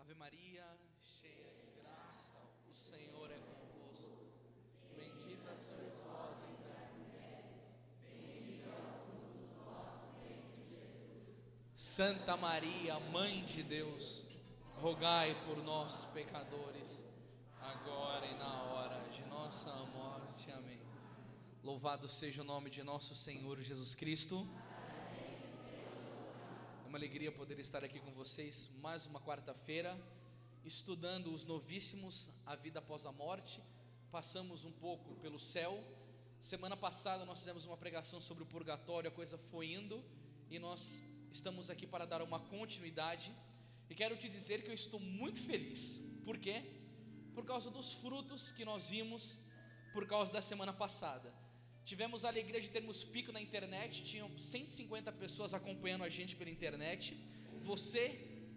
Ave Maria, cheia de graça, o Senhor é convosco. Bendita sois vós entre as mulheres, bendito é o fruto do vosso ventre, Jesus. Santa Maria, Mãe de Deus, rogai por nós, pecadores, agora e na hora de nossa morte. Amém. Louvado seja o nome de nosso Senhor Jesus Cristo. É uma alegria poder estar aqui com vocês mais uma quarta-feira, estudando os novíssimos, a vida após a morte. Passamos um pouco pelo céu. Semana passada nós fizemos uma pregação sobre o purgatório, a coisa foi indo, e nós estamos aqui para dar uma continuidade. E quero te dizer que eu estou muito feliz. Por quê? Por causa dos frutos que nós vimos por causa da semana passada. Tivemos a alegria de termos pico na internet, tinham 150 pessoas acompanhando a gente pela internet. Você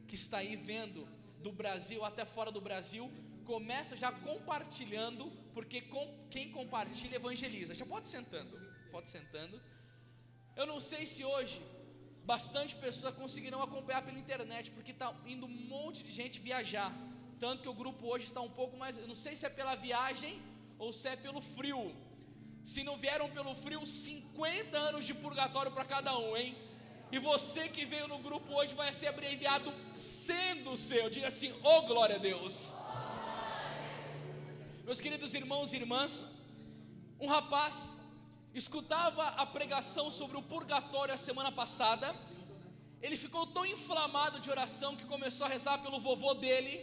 que está aí vendo do Brasil até fora do Brasil, começa já compartilhando, porque quem compartilha evangeliza. Já pode sentando, pode sentando. Eu não sei se hoje bastante pessoas conseguirão acompanhar pela internet, porque está indo um monte de gente viajar, tanto que o grupo hoje está um pouco mais, eu não sei se é pela viagem ou se é pelo frio. Se não vieram pelo frio, 50 anos de purgatório para cada um, hein? E você que veio no grupo hoje vai ser abreviado sendo seu. Diga assim: oh glória a Deus. Meus queridos irmãos e irmãs, um rapaz escutava a pregação sobre o purgatório a semana passada. Ele ficou tão inflamado de oração que começou a rezar pelo vovô dele.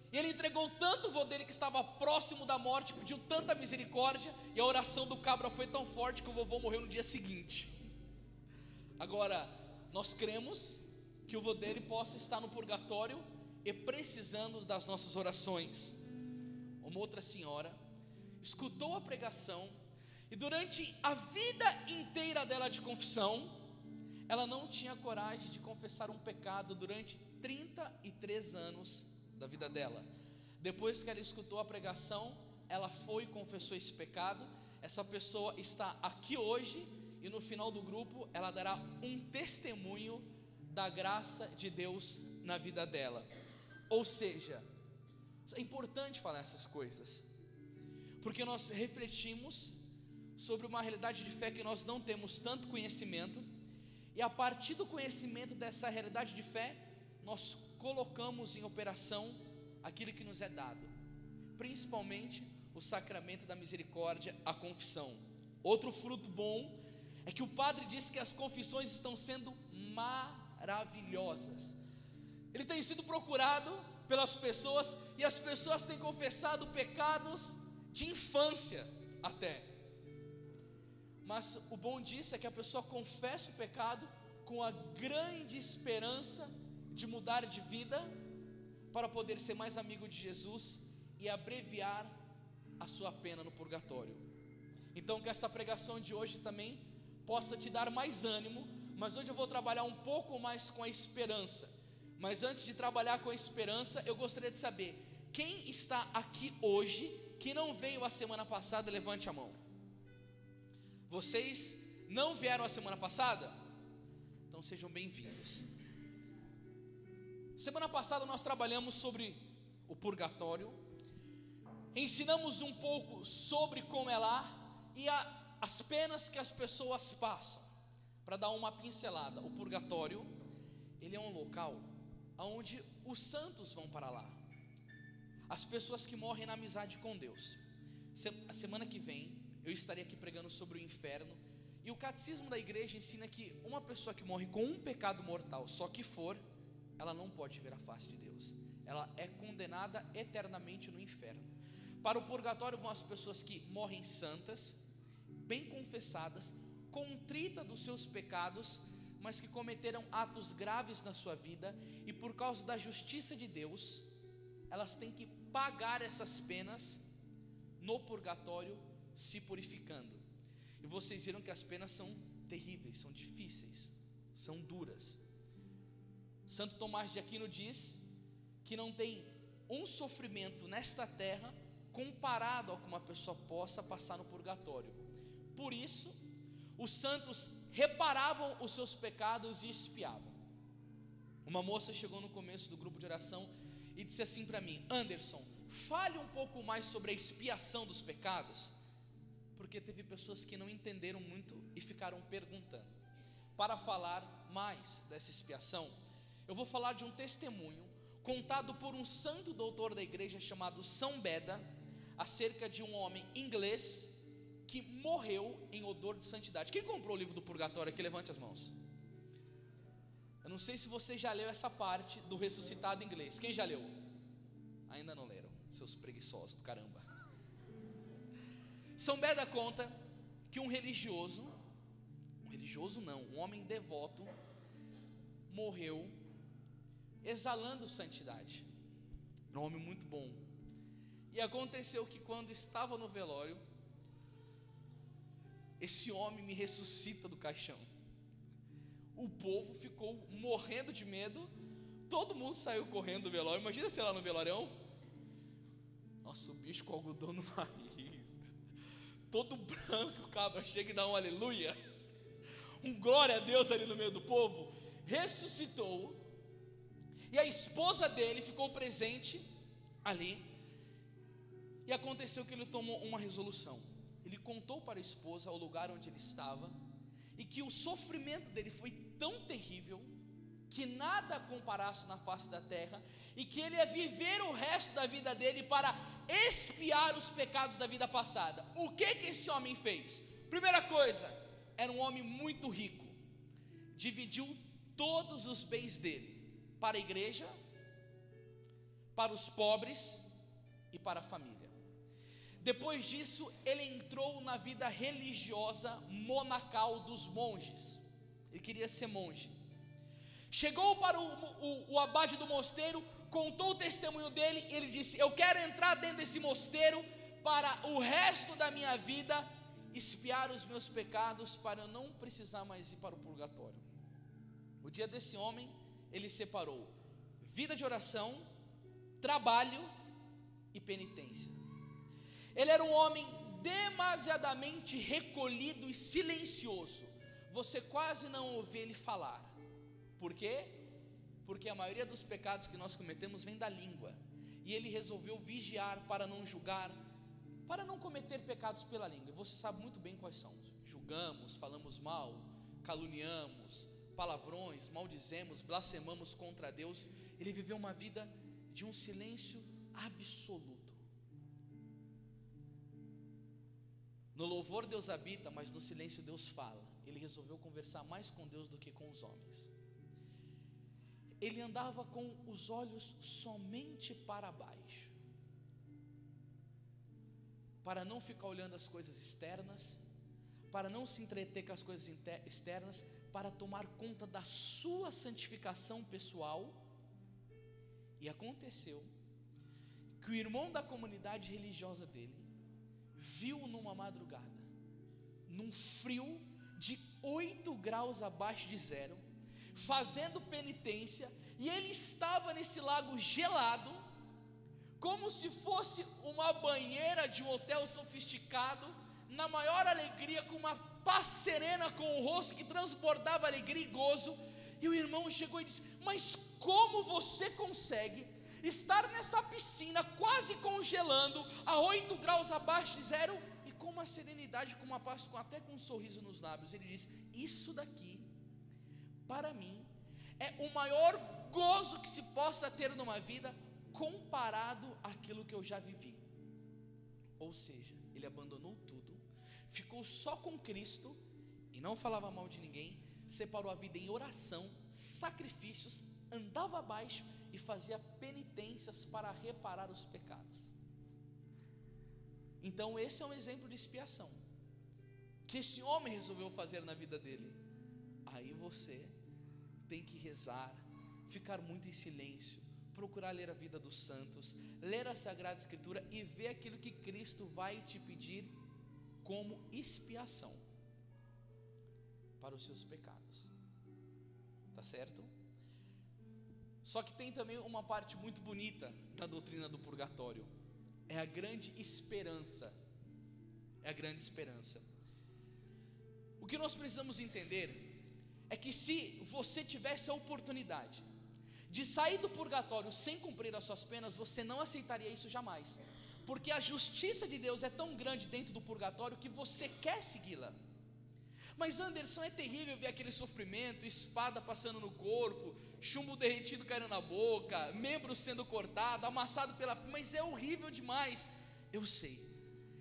E ele entregou tanto o vô dele que estava próximo da morte, pediu tanta misericórdia, e a oração do cabra foi tão forte que o vovô morreu no dia seguinte. Agora, nós cremos que o vô dele possa estar no purgatório e precisando das nossas orações. Uma outra senhora escutou a pregação e durante a vida inteira dela de confissão, ela não tinha coragem de confessar um pecado durante 33 anos da vida dela. Depois que ela escutou a pregação, ela foi e confessou esse pecado. Essa pessoa está aqui hoje e no final do grupo ela dará um testemunho da graça de Deus na vida dela. Ou seja, é importante falar essas coisas, porque nós refletimos sobre uma realidade de fé que nós não temos tanto conhecimento, e a partir do conhecimento dessa realidade de fé, nós colocamos em operação aquilo que nos é dado, principalmente o sacramento da misericórdia, a confissão. Outro fruto bom é que o padre disse que as confissões estão sendo maravilhosas. Ele tem sido procurado pelas pessoas e as pessoas têm confessado pecados de infância até. Mas o bom disso é que a pessoa confessa o pecado com a grande esperança de mudar de vida para poder ser mais amigo de Jesus e abreviar a sua pena no purgatório. Então que esta pregação de hoje também possa te dar mais ânimo, mas hoje eu vou trabalhar um pouco mais com a esperança. Mas antes de trabalhar com a esperança, eu gostaria de saber, quem está aqui hoje que não veio a semana passada? Levante a mão. Vocês não vieram a semana passada? Então sejam bem-vindos. Semana passada nós trabalhamos sobre o purgatório, ensinamos um pouco sobre como é lá e as penas que as pessoas passam. Para dar uma pincelada, o purgatório, ele é um local onde os santos vão para lá, as pessoas que morrem na amizade com Deus. A semana que vem eu estarei aqui pregando sobre o inferno, e o catecismo da igreja ensina que uma pessoa que morre com um pecado mortal, só que ela não pode ver a face de Deus, ela é condenada eternamente no inferno. Para o purgatório vão as pessoas que morrem santas, bem confessadas, contritas dos seus pecados, mas que cometeram atos graves na sua vida, e por causa da justiça de Deus, elas têm que pagar essas penas no purgatório, se purificando. E vocês viram que as penas são terríveis, são difíceis, são duras. Santo Tomás de Aquino diz que não tem um sofrimento nesta terra comparado ao que uma pessoa possa passar no purgatório. Por isso, os santos reparavam os seus pecados e expiavam. Uma moça chegou no começo do grupo de oração e disse assim para mim: Anderson, fale um pouco mais sobre a expiação dos pecados, porque teve pessoas que não entenderam muito e ficaram perguntando. Para falar mais dessa expiação, eu vou falar de um testemunho contado por um santo doutor da igreja chamado São Beda, acerca de um homem inglês que morreu em odor de santidade. Quem comprou o livro do Purgatório aqui, levante as mãos. Eu não sei se você já leu essa parte do ressuscitado inglês. Quem já leu? Ainda não leram, seus preguiçosos do caramba. São Beda conta que um homem devoto, morreu exalando santidade. Um homem muito bom. E aconteceu que quando estava no velório, esse homem me ressuscita do caixão. O povo ficou morrendo de medo, todo mundo saiu correndo do velório. Imagina você lá no velorão. Nossa, o bicho com algodão no nariz, todo branco, o cabra chega e dá um aleluia, um glória a Deus ali no meio do povo. Ressuscitou, e a esposa dele ficou presente ali. E aconteceu que ele tomou uma resolução. Ele contou para a esposa o lugar onde ele estava, e que o sofrimento dele foi tão terrível que nada comparasse na face da terra, e que ele ia viver o resto da vida dele para expiar os pecados da vida passada. O que esse homem fez? Primeira coisa, era um homem muito rico, dividiu todos os bens dele para a igreja, para os pobres e para a família. Depois disso, ele entrou na vida religiosa monacal dos monges. Ele queria ser monge. Chegou para o abade do mosteiro, contou o testemunho dele, e ele disse: eu quero entrar dentro desse mosteiro para o resto da minha vida expiar os meus pecados, para eu não precisar mais ir para o purgatório. O dia desse homem, ele separou vida de oração, trabalho e penitência. Ele era um homem demasiadamente recolhido e silencioso. Você quase não ouve ele falar. Por quê? Porque a maioria dos pecados que nós cometemos vem da língua. E ele resolveu vigiar para não julgar, para não cometer pecados pela língua. E você sabe muito bem quais são. Julgamos, falamos mal, caluniamos, palavrões, maldizemos, blasfemamos contra Deus. Ele viveu uma vida de um silêncio absoluto. No louvor Deus habita, mas no silêncio Deus fala. Ele resolveu conversar mais com Deus do que com os homens. Ele andava com os olhos somente para baixo, para não ficar olhando as coisas externas, para não se entreter com as coisas externas, para tomar conta da sua santificação pessoal. E aconteceu que o irmão da comunidade religiosa dele viu numa madrugada, num frio de 8 graus abaixo de zero, fazendo penitência, e ele estava nesse lago gelado, como se fosse uma banheira de um hotel sofisticado, na maior alegria, com uma paz serena com o rosto que transbordava alegria e gozo. E o irmão chegou e disse: mas como você consegue estar nessa piscina quase congelando, a 8 graus abaixo de zero, e com uma serenidade, com uma paz, até com um sorriso nos lábios? Ele diz: isso daqui, para mim, é o maior gozo que se possa ter numa vida, comparado àquilo que eu já vivi. Ou seja, ele abandonou tudo, ficou só com Cristo, e não falava mal de ninguém, separou a vida em oração, sacrifícios, andava abaixo e fazia penitências para reparar os pecados. Então esse é um exemplo de expiação que esse homem resolveu fazer na vida dele. Aí você tem que rezar, ficar muito em silêncio, procurar ler a vida dos santos, ler a Sagrada Escritura e ver aquilo que Cristo vai te pedir como expiação para os seus pecados. Tá certo? Só que tem também uma parte muito bonita da doutrina do purgatório. É a grande esperança. É a grande esperança. O que nós precisamos entender é que se você tivesse a oportunidade de sair do purgatório sem cumprir as suas penas, você não aceitaria isso jamais, porque a justiça de Deus é tão grande dentro do purgatório que você quer segui-la. Mas Anderson, é terrível ver aquele sofrimento, espada passando no corpo, chumbo derretido caindo na boca, membro sendo cortado, amassado pela... Mas é horrível demais. Eu sei,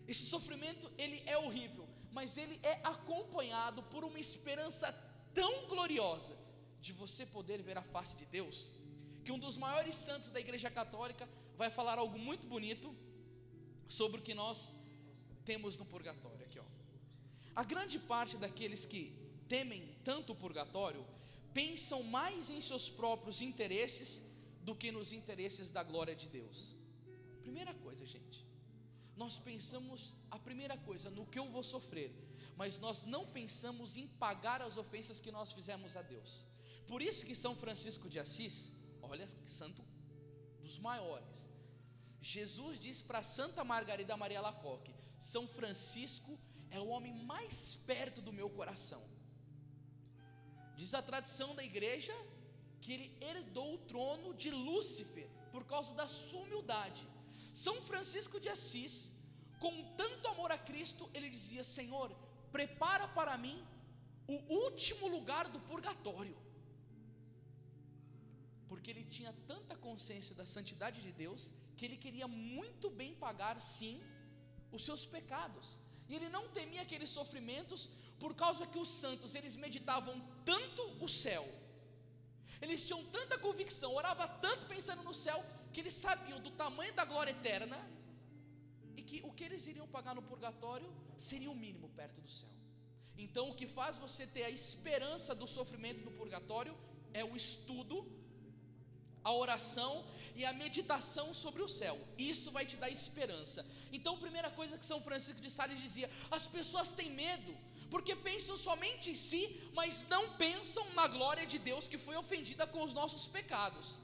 esse sofrimento ele é horrível, mas ele é acompanhado por uma esperança tão gloriosa de você poder ver a face de Deus, que um dos maiores santos da Igreja Católica vai falar algo muito bonito sobre o que nós temos no purgatório. Aqui, ó. A grande parte daqueles que temem tanto o purgatório pensam mais em seus próprios interesses do que nos interesses da glória de Deus. Primeira coisa, gente, nós pensamos a primeira coisa no que eu vou sofrer, mas nós não pensamos em pagar as ofensas que nós fizemos a Deus. Por isso que São Francisco de Assis, olha que santo dos maiores, Jesus diz para Santa Margarida Maria Alacoque: São Francisco é o homem mais perto do meu coração. Diz a tradição da igreja que ele herdou o trono de Lúcifer por causa da sua humildade. São Francisco de Assis, com tanto amor a Cristo, ele dizia: Senhor, prepara para mim o último lugar do purgatório, porque ele tinha tanta consciência da santidade de Deus, que ele queria muito bem pagar sim os seus pecados, e ele não temia aqueles sofrimentos, por causa que os santos, eles meditavam tanto o céu, eles tinham tanta convicção, oravam tanto pensando no céu, que eles sabiam do tamanho da glória eterna, e que o que eles iriam pagar no purgatório seria o mínimo perto do céu. Então o que faz você ter a esperança do sofrimento do purgatório é o estudo, a oração e a meditação sobre o céu. Isso vai te dar esperança. Então a primeira coisa que São Francisco de Sales dizia: as pessoas têm medo porque pensam somente em si, mas não pensam na glória de Deus que foi ofendida com os nossos pecados.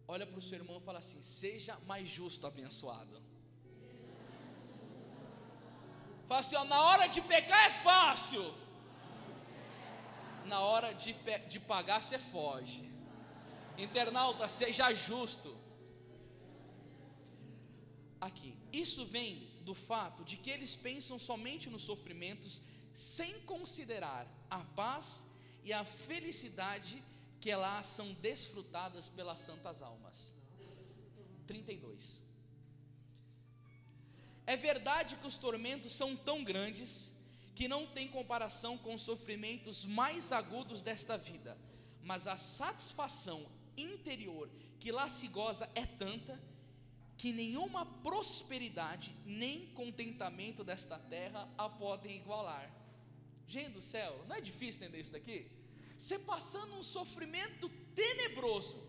Olha para o seu irmão e fala assim: seja mais justo, abençoado. Fala assim, ó, na hora de pecar é fácil, na hora de pagar você foge. Internauta, seja justo. Aqui, isso vem do fato de que eles pensam somente nos sofrimentos, sem considerar a paz e a felicidade que lá são desfrutadas pelas santas almas. 32. É verdade que os tormentos são tão grandes que não tem comparação com os sofrimentos mais agudos desta vida, mas a satisfação interior que lá se goza é tanta que nenhuma prosperidade nem contentamento desta terra a podem igualar. Gente do céu, não é difícil entender isso daqui? Você passando um sofrimento tenebroso,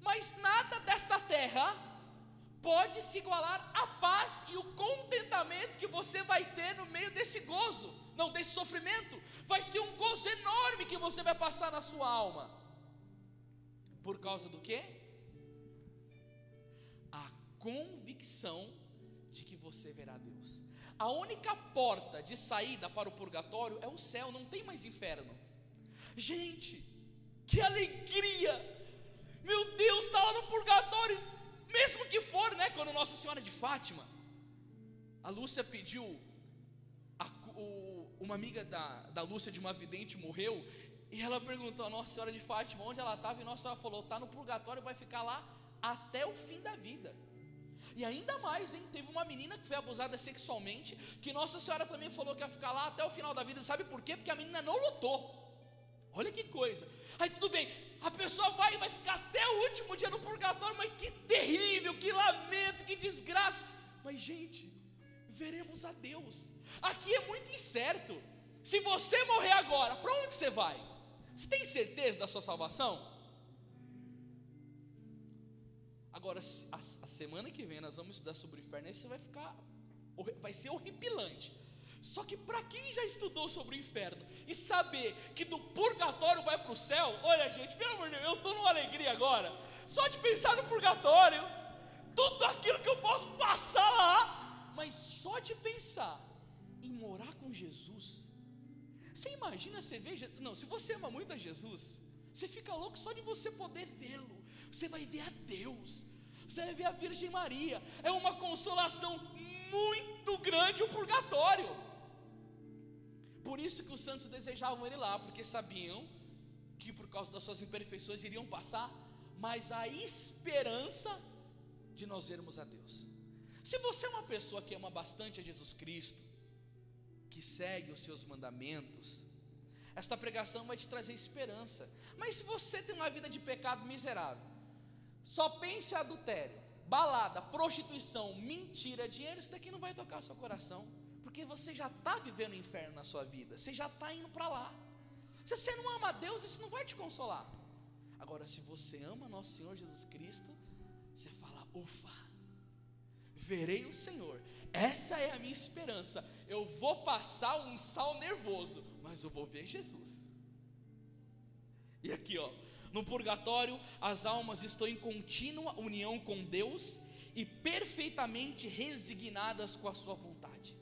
mas nada desta terra pode se igualar à paz e o contentamento que você vai ter no meio desse gozo, não, desse sofrimento. Vai ser um gozo enorme que você vai passar na sua alma. Por causa do quê? A convicção de que você verá Deus. A única porta de saída para o purgatório é o céu, não tem mais inferno. Gente, que alegria! Meu Deus, está lá no purgatório, mesmo que for, né? Quando Nossa Senhora de Fátima, a Lúcia pediu, uma amiga da Lúcia, de uma vidente, morreu, e ela perguntou a Nossa Senhora de Fátima onde ela estava, e Nossa Senhora falou: está no purgatório, vai ficar lá até o fim da vida. E ainda mais, hein? Teve uma menina que foi abusada sexualmente, que Nossa Senhora também falou que ia ficar lá até o final da vida. Sabe por quê? Porque a menina não lutou. Olha que coisa. Aí tudo bem, a pessoa vai ficar até o último dia no purgatório, mas que terrível, que lamento, que desgraça. Mas gente, veremos a Deus. Aqui é muito incerto. Se você morrer agora, para onde você vai? Você tem certeza da sua salvação? Agora, a semana que vem nós vamos estudar sobre o inferno, aí você vai ser horripilante. Só que para quem já estudou sobre o inferno e saber que do purgatório vai para o céu, olha gente, pelo amor de Deus, eu estou numa alegria agora, só de pensar no purgatório, tudo aquilo que eu posso passar lá, mas só de pensar em morar com Jesus. Você imagina, você veja, não, se você ama muito a Jesus, Você fica louco só de você poder vê-lo. Você vai ver a Deus, você vai ver a Virgem Maria. É uma consolação muito grande o purgatório. Por isso que os santos desejavam ele lá, porque sabiam que por causa das suas imperfeições iriam passar, mas a esperança de nós vermos a Deus. Se você é uma pessoa que ama bastante a Jesus Cristo, que segue os seus mandamentos, esta pregação vai te trazer esperança. Mas se você tem uma vida de pecado miserável, só pense em adultério, balada, prostituição, mentira, dinheiro, isso daqui não vai tocar seu coração, porque você já está vivendo o inferno na sua vida, você já está indo para lá. Se você não ama a Deus, isso não vai te consolar. Agora, se você ama nosso Senhor Jesus Cristo, você fala: ufa, verei o Senhor, essa é a minha esperança. Eu vou passar um sal nervoso, mas eu vou ver Jesus. E aqui, no purgatório, as almas estão em contínua união com Deus e perfeitamente resignadas com a sua vontade.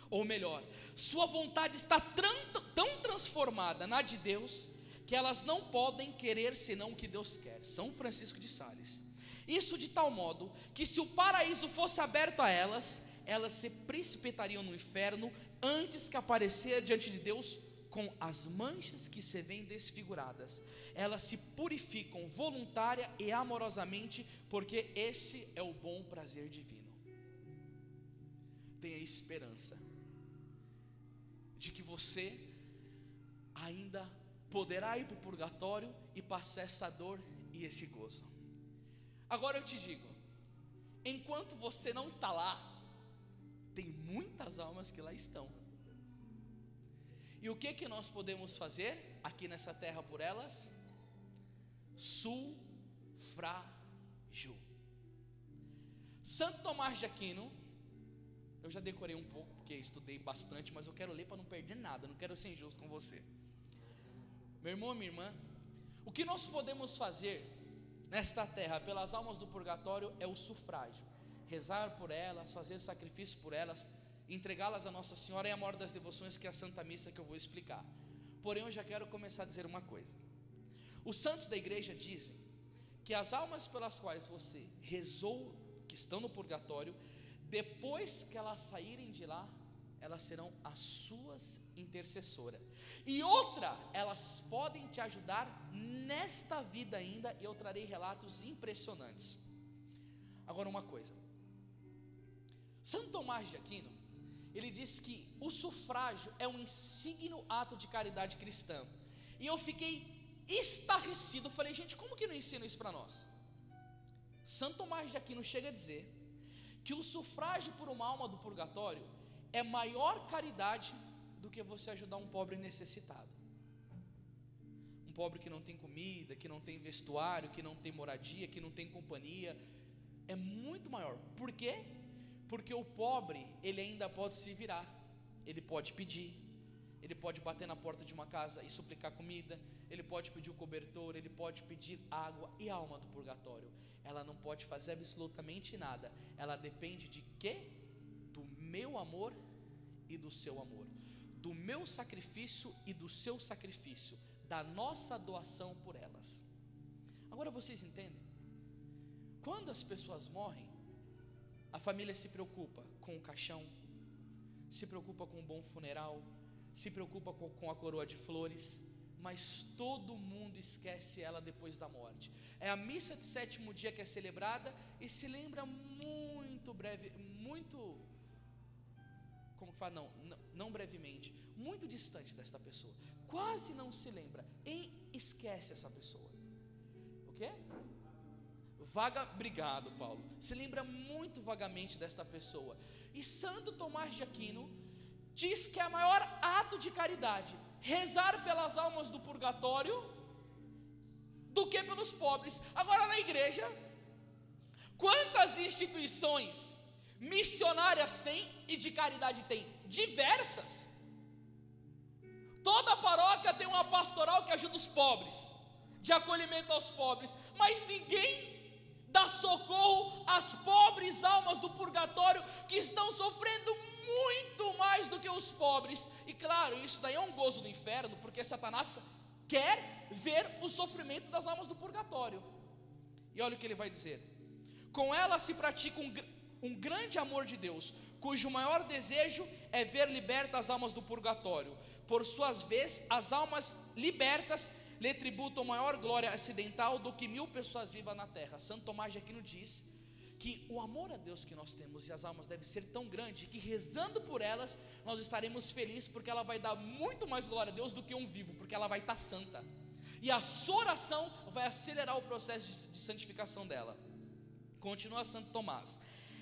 Ou melhor, sua vontade está tão transformada na de Deus, que elas não podem querer senão o que Deus quer. São Francisco de Sales. Isso de tal modo, que se o paraíso fosse aberto a elas, elas se precipitariam no inferno, antes que aparecer diante de Deus com as manchas que se veem desfiguradas. Elas se purificam voluntária e amorosamente, porque esse é o bom prazer divino. Tenha esperança de que você ainda poderá ir para o purgatório e passar essa dor e esse gozo. Agora eu te digo, enquanto você não está lá, tem muitas almas que lá estão. E o que nós podemos fazer aqui nessa terra por elas? Sufrágio. Santo Tomás de Aquino, eu já decorei um pouco, porque estudei bastante, mas eu quero ler para não perder nada, não quero ser injusto com você. Meu irmão, minha irmã, o que nós podemos fazer nesta terra pelas almas do purgatório é o sufrágio. Rezar por elas, fazer sacrifício por elas, entregá-las a Nossa Senhora, é a maior das devoções, que é a Santa Missa, que eu vou explicar. Porém, eu já quero começar a dizer uma coisa. Os santos da igreja dizem que as almas pelas quais você rezou, que estão no purgatório, depois que elas saírem de lá, elas serão as suas intercessoras. E outra, elas podem te ajudar nesta vida ainda, e eu trarei relatos impressionantes. Agora uma coisa, Santo Tomás de Aquino, ele diz que o sufrágio é um insígno ato de caridade cristã. E eu fiquei estarrecido, falei: gente, como que não ensina isso para nós? Santo Tomás de Aquino chega a dizer que o sufrágio por uma alma do purgatório é maior caridade do que você ajudar um pobre necessitado. Um pobre que não tem comida, que não tem vestuário, que não tem moradia, que não tem companhia, é muito maior. Por quê? Porque o pobre, ele ainda pode se virar, ele pode pedir, ele pode bater na porta de uma casa e suplicar comida, ele pode pedir o cobertor, ele pode pedir água. E a alma do purgatório, ela não pode fazer absolutamente nada. Ela depende de quê? Do meu amor e do seu amor, do meu sacrifício e do seu sacrifício, da nossa doação por elas. Agora vocês entendem? Quando as pessoas morrem, a família se preocupa com o caixão, se preocupa com um bom funeral, se preocupa com a coroa de flores, mas todo mundo esquece ela depois da morte. É a missa de sétimo dia que é celebrada e se lembra muito breve, muito, como que fala? Não brevemente, muito distante desta pessoa, quase não se lembra, e esquece essa pessoa. O quê? Obrigado, Paulo. Se lembra muito vagamente desta pessoa. E Santo Tomás de Aquino diz que é o maior ato de caridade rezar pelas almas do purgatório do que pelos pobres. Agora, na igreja, quantas instituições missionárias tem e de caridade tem? Diversas. Toda paróquia tem uma pastoral que ajuda os pobres, de acolhimento aos pobres, mas ninguém dá socorro às pobres almas do purgatório, que estão sofrendo muito mais do que os pobres. E claro, isso daí é um gozo do inferno, porque Satanás quer ver o sofrimento das almas do purgatório. E olha o que ele vai dizer: com ela se pratica um grande amor de Deus, cujo maior desejo é ver libertas as almas do purgatório. Por suas vezes, as almas libertas lhe tributam maior glória acidental do que 1000 pessoas vivas na terra. Santo Tomás de Aquino diz que o amor a Deus que nós temos e as almas deve ser tão grande, que rezando por elas, nós estaremos felizes, porque ela vai dar muito mais glória a Deus do que um vivo, porque ela vai estar santa, e a sua oração vai acelerar o processo de santificação dela. Continua Santo Tomás: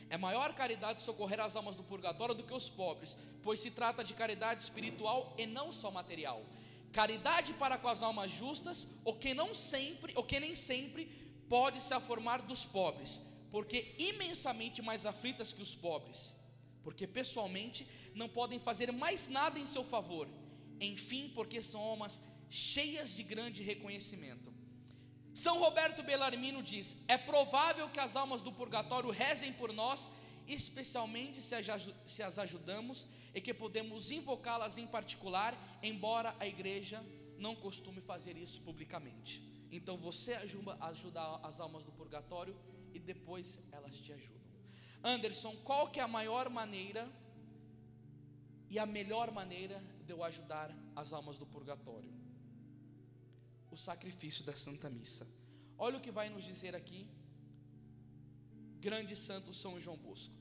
é maior caridade socorrer as almas do purgatório do que os pobres, pois se trata de caridade espiritual e não só material. Caridade para com as almas justas, o que nem sempre pode se formar dos pobres, porque imensamente mais aflitas que os pobres, porque pessoalmente não podem fazer mais nada em seu favor, enfim, porque são almas cheias de grande reconhecimento. São Roberto Bellarmino diz: é provável que as almas do purgatório rezem por nós, especialmente se as ajudamos, e que podemos invocá-las em particular, embora a igreja não costume fazer isso publicamente. Então você ajuda as almas do purgatório e depois elas te ajudam. Anderson, qual que é a maior maneira e a melhor maneira de eu ajudar as almas do purgatório? O sacrifício da Santa Missa. Olha o que vai nos dizer aqui grande santo São João Bosco: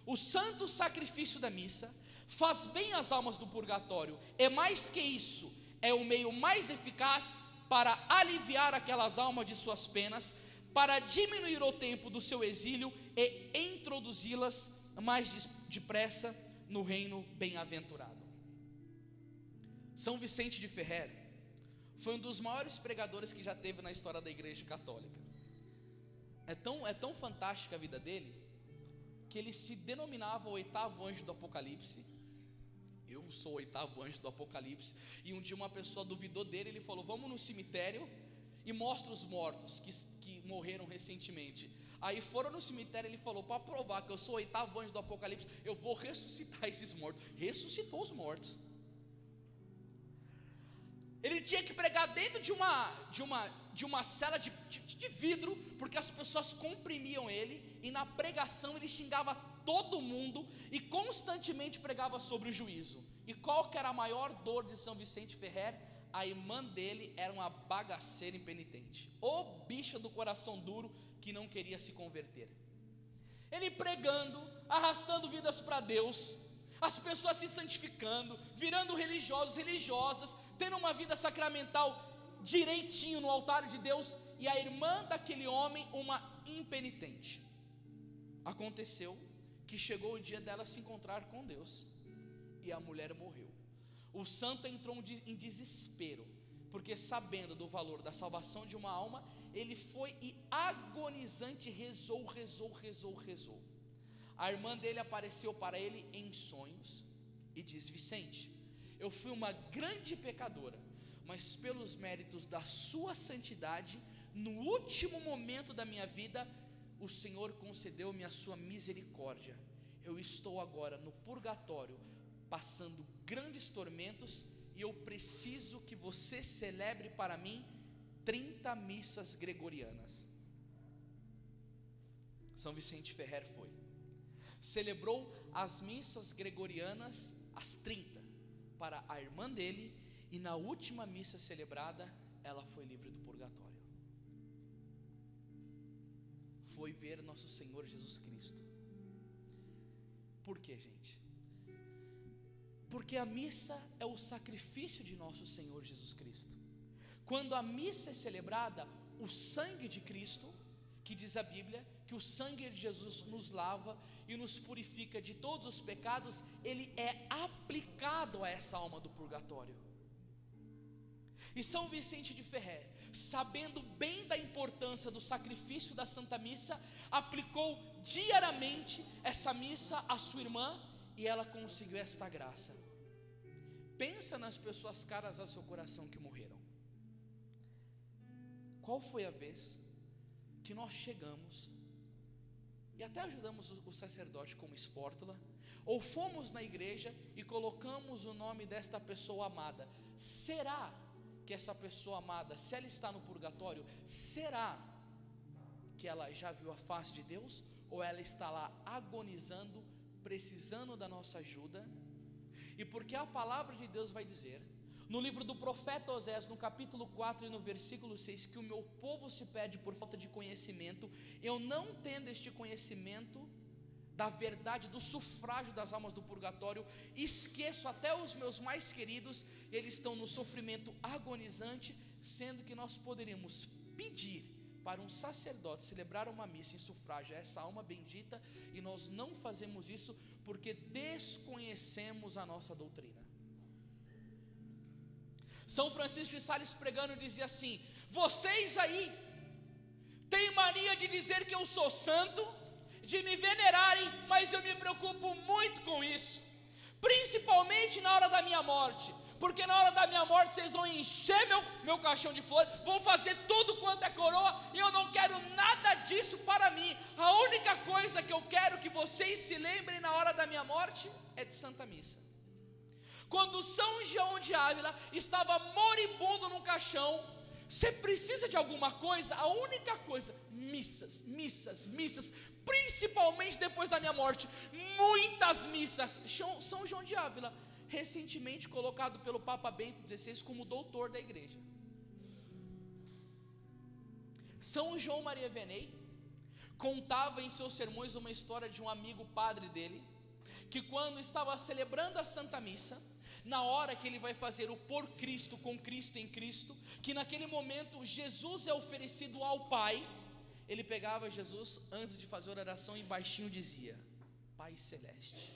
o santo sacrifício da missa faz bem às almas do purgatório, e mais que isso, é o meio mais eficaz para aliviar aquelas almas de suas penas, para diminuir o tempo do seu exílio e introduzi-las mais depressa no reino bem-aventurado. São Vicente de Ferrer foi um dos maiores pregadores que já teve na história da Igreja Católica. É tão fantástica a vida dele, que ele se denominava o 8º anjo do Apocalipse. Eu sou o 8º anjo do Apocalipse. E um dia uma pessoa duvidou dele, ele falou: vamos no cemitério e mostra os mortos que morreram recentemente. Aí foram no cemitério, ele falou: para provar que eu sou o 8º anjo do Apocalipse, eu vou ressuscitar esses mortos. Ressuscitou os mortos. Ele tinha que pregar dentro de uma cela de vidro, porque as pessoas comprimiam ele, e na pregação ele xingava todo mundo e constantemente pregava sobre o juízo. E qual que era a maior dor de São Vicente Ferrer? A irmã dele era uma bagaceira impenitente, ô bicha do coração duro que não queria se converter. Ele pregando, arrastando vidas para Deus, as pessoas se santificando, virando religiosos, religiosas, tendo uma vida sacramental direitinho no altar de Deus, e a irmã daquele homem, uma impenitente. Aconteceu que chegou o dia dela se encontrar com Deus, e a mulher morreu. O santo entrou em desespero, porque sabendo do valor da salvação de uma alma, ele foi e agonizante rezou. A irmã dele apareceu para ele em sonhos e diz: Vicente, eu fui uma grande pecadora, mas pelos méritos da sua santidade, no último momento da minha vida, o Senhor concedeu-me a sua misericórdia. Eu estou agora no purgatório, passando grandes tormentos, e eu preciso que você celebre para mim 30 missas gregorianas. São Vicente Ferrer celebrou as missas gregorianas, as 30, para a irmã dele, e na última missa celebrada, ela foi livre do purgatório. Foi ver nosso Senhor Jesus Cristo. Por quê, gente? Porque a missa é o sacrifício de nosso Senhor Jesus Cristo. Quando a missa é celebrada, o sangue de Cristo, que diz a Bíblia, que o sangue de Jesus nos lava e nos purifica de todos os pecados, ele é aplicado a essa alma do purgatório. E São Vicente de Ferrer, sabendo bem da importância do sacrifício da Santa Missa, aplicou diariamente essa missa à sua irmã, e ela conseguiu esta graça. Pensa nas pessoas caras ao seu coração que morreram. Qual foi a vez que nós chegamos e até ajudamos o sacerdote como espórtula, ou fomos na igreja e colocamos o nome desta pessoa amada? Será que essa pessoa amada, se ela está no purgatório, será que ela já viu a face de Deus? Ou ela está lá agonizando, precisando da nossa ajuda? E porque a palavra de Deus vai dizer, no livro do profeta Osés, no capítulo 4 e no versículo 6, que o meu povo se perde por falta de conhecimento, eu não tendo este conhecimento da verdade, do sufrágio das almas do purgatório, esqueço até os meus mais queridos, eles estão no sofrimento agonizante, sendo que nós poderíamos pedir para um sacerdote celebrar uma missa em sufrágio a essa alma bendita, e nós não fazemos isso porque desconhecemos a nossa doutrina. São Francisco de Sales, pregando, dizia assim: vocês aí têm mania de dizer que eu sou santo, de me venerarem, mas eu me preocupo muito com isso, principalmente na hora da minha morte, porque na hora da minha morte vocês vão encher meu caixão de flores, vão fazer tudo quanto é coroa, e eu não quero nada disso para mim. A única coisa que eu quero que vocês se lembrem na hora da minha morte é de Santa Missa. Quando São João de Ávila estava moribundo no caixão, você precisa de alguma coisa? A única coisa, missas, missas, missas, principalmente depois da minha morte, muitas missas. São João de Ávila, recentemente colocado pelo Papa Bento XVI como doutor da igreja. São João Maria Vianney contava em seus sermões uma história de um amigo padre dele, que quando estava celebrando a Santa Missa, na hora que ele vai fazer o por Cristo, com Cristo em Cristo, que naquele momento Jesus é oferecido ao Pai, ele pegava Jesus antes de fazer a oração e baixinho dizia: Pai Celeste,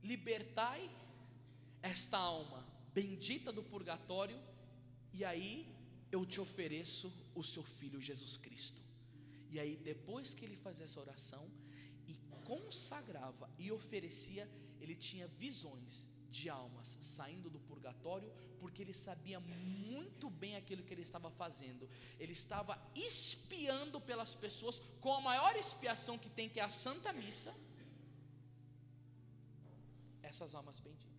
libertai esta alma bendita do purgatório, e aí eu te ofereço o seu Filho Jesus Cristo. E aí depois que ele fazia essa oração e consagrava e oferecia, ele tinha visões de almas saindo do purgatório, porque ele sabia muito bem aquilo que ele estava fazendo. Ele estava expiando pelas pessoas com a maior expiação que tem, que é a Santa Missa, essas almas benditas.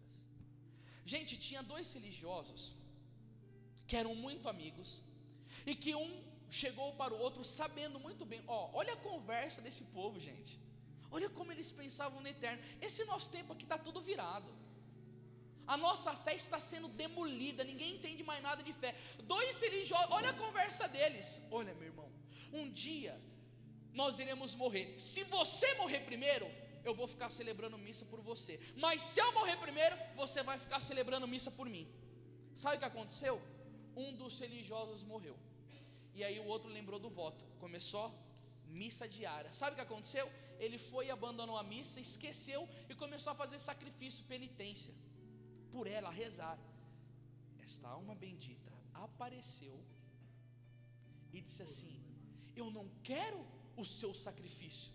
Gente, tinha dois religiosos que eram muito amigos, e que um chegou para o outro sabendo muito bem, olha a conversa desse povo, gente, olha como eles pensavam no eterno. Esse nosso tempo aqui está tudo virado, a nossa fé está sendo demolida, ninguém entende mais nada de fé. Dois religiosos, olha a conversa deles: olha, meu irmão, um dia nós iremos morrer, se você morrer primeiro, eu vou ficar celebrando missa por você, mas se eu morrer primeiro, você vai ficar celebrando missa por mim. Sabe o que aconteceu? Um dos religiosos morreu, e aí o outro lembrou do voto, começou missa diária. Sabe o que aconteceu? Ele foi e abandonou a missa, esqueceu e começou a fazer sacrifício, penitência por ela, a rezar. Esta alma bendita apareceu e disse assim: eu não quero o seu sacrifício,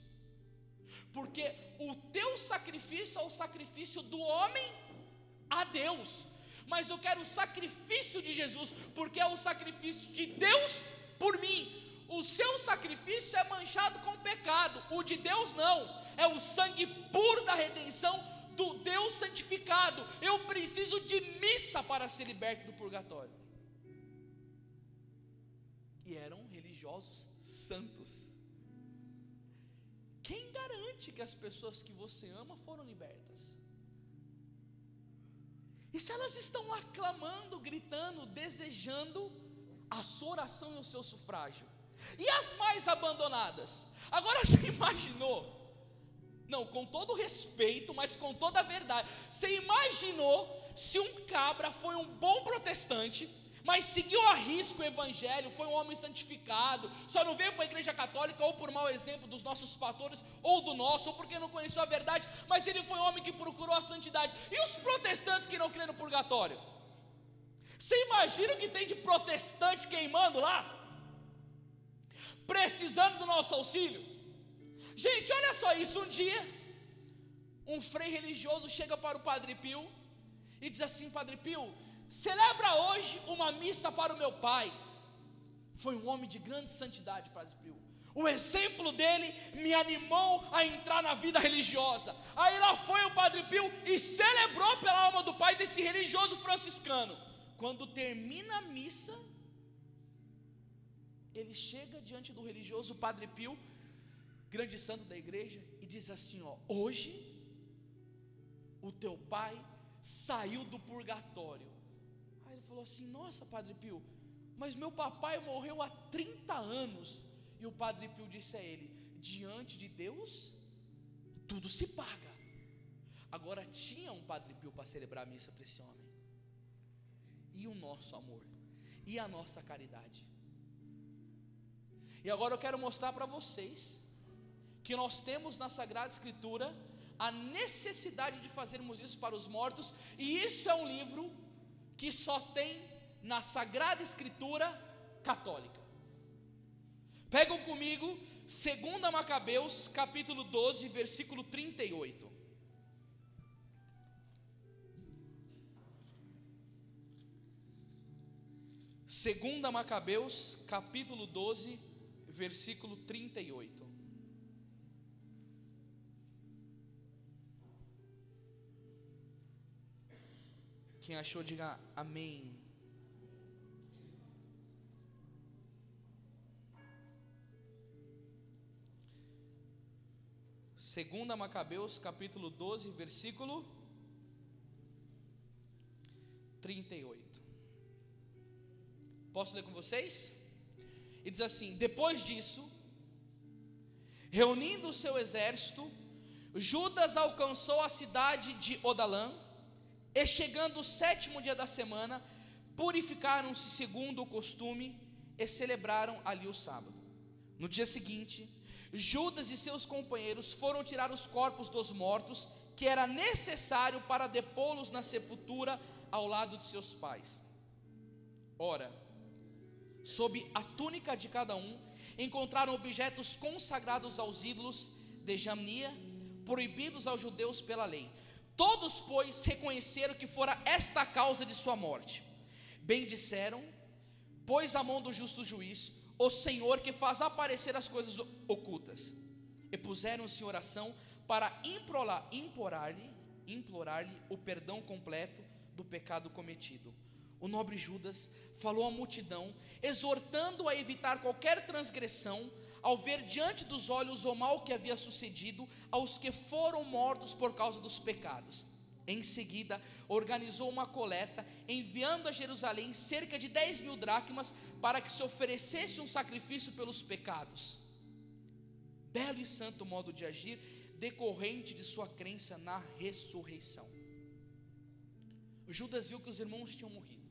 porque o teu sacrifício é o sacrifício do homem a Deus, mas eu quero o sacrifício de Jesus, porque é o sacrifício de Deus por mim. O seu sacrifício é manchado com pecado, o de Deus não, é o sangue puro da redenção do Deus santificado. Eu preciso de missa para ser liberto do purgatório. E eram religiosos santos. Quem garante que as pessoas que você ama foram libertas? E se elas estão lá clamando, gritando, desejando a sua oração e o seu sufrágio? E as mais abandonadas? Agora você imaginou? Não, com todo respeito, mas com toda a verdade, você imaginou se um cabra foi um bom protestante, mas seguiu a risco o evangelho, foi um homem santificado, só não veio para a igreja católica ou por mau exemplo dos nossos pastores, ou do nosso, ou porque não conheceu a verdade, mas ele foi um homem que procurou a santidade. E os protestantes que não creem no purgatório? Você imagina o que tem de protestante queimando lá, precisando do nosso auxílio? Gente, olha só isso. Um dia, um frei religioso chega para o Padre Pio e diz assim: Padre Pio, celebra hoje uma missa para o meu pai. Foi um homem de grande santidade, Padre Pio. O exemplo dele me animou a entrar na vida religiosa. Aí lá foi o Padre Pio e celebrou pela alma do pai desse religioso franciscano. Quando termina a missa, ele chega diante do religioso Padre Pio, grande santo da igreja, e diz assim: ó, hoje o teu pai saiu do purgatório. Aí ele falou assim: nossa, Padre Pio, mas meu papai morreu há 30 anos. E o Padre Pio disse a ele: diante de Deus tudo se paga. Agora tinha um Padre Pio para celebrar a missa para esse homem. E o nosso amor, e a nossa caridade. E agora eu quero mostrar para vocês que nós temos na Sagrada Escritura a necessidade de fazermos isso para os mortos. E isso é um livro que só tem na Sagrada Escritura católica. Pegam comigo 2 Macabeus capítulo 12, versículo 38. Segunda Macabeus capítulo 12, versículo 38. Quem achou, diga amém. Segunda Macabeus capítulo 12, versículo 38. Posso ler com vocês? E diz assim: depois disso, reunindo o seu exército, Judas alcançou a cidade de Odalã, e chegando o 7º dia da semana, purificaram-se segundo o costume e celebraram ali o sábado. No dia seguinte, Judas e seus companheiros foram tirar os corpos dos mortos, que era necessário para depô-los na sepultura ao lado de seus pais. Ora, sob a túnica de cada um, encontraram objetos consagrados aos ídolos de Jamnia, proibidos aos judeus pela lei. Todos, pois, reconheceram que fora esta a causa de sua morte. Bem disseram, pois a mão do justo juiz, o Senhor que faz aparecer as coisas ocultas. E puseram-se em oração para implorar-lhe o perdão completo do pecado cometido. O nobre Judas falou à multidão, exortando a evitar qualquer transgressão, ao ver diante dos olhos o mal que havia sucedido aos que foram mortos por causa dos pecados. Em seguida, organizou uma coleta, enviando a Jerusalém cerca de 10.000 dracmas, para que se oferecesse um sacrifício pelos pecados. Belo e santo modo de agir, decorrente de sua crença na ressurreição. Judas viu que os irmãos tinham morrido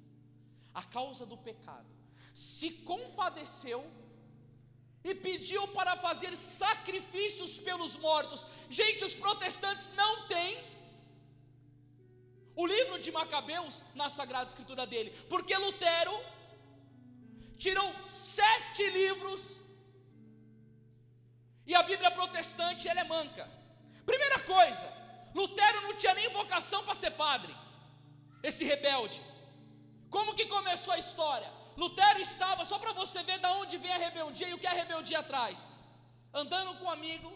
a causa do pecado, se compadeceu e pediu para fazer sacrifícios pelos mortos. Gente, os protestantes não têm o livro de Macabeus na Sagrada Escritura dele, porque Lutero tirou 7 livros e a Bíblia protestante ela é manca. Primeira coisa, Lutero não tinha nem vocação para ser padre, esse rebelde. Como que começou a história? Lutero estava, só para você ver de onde vem a rebeldia e o que a rebeldia traz, andando com um amigo,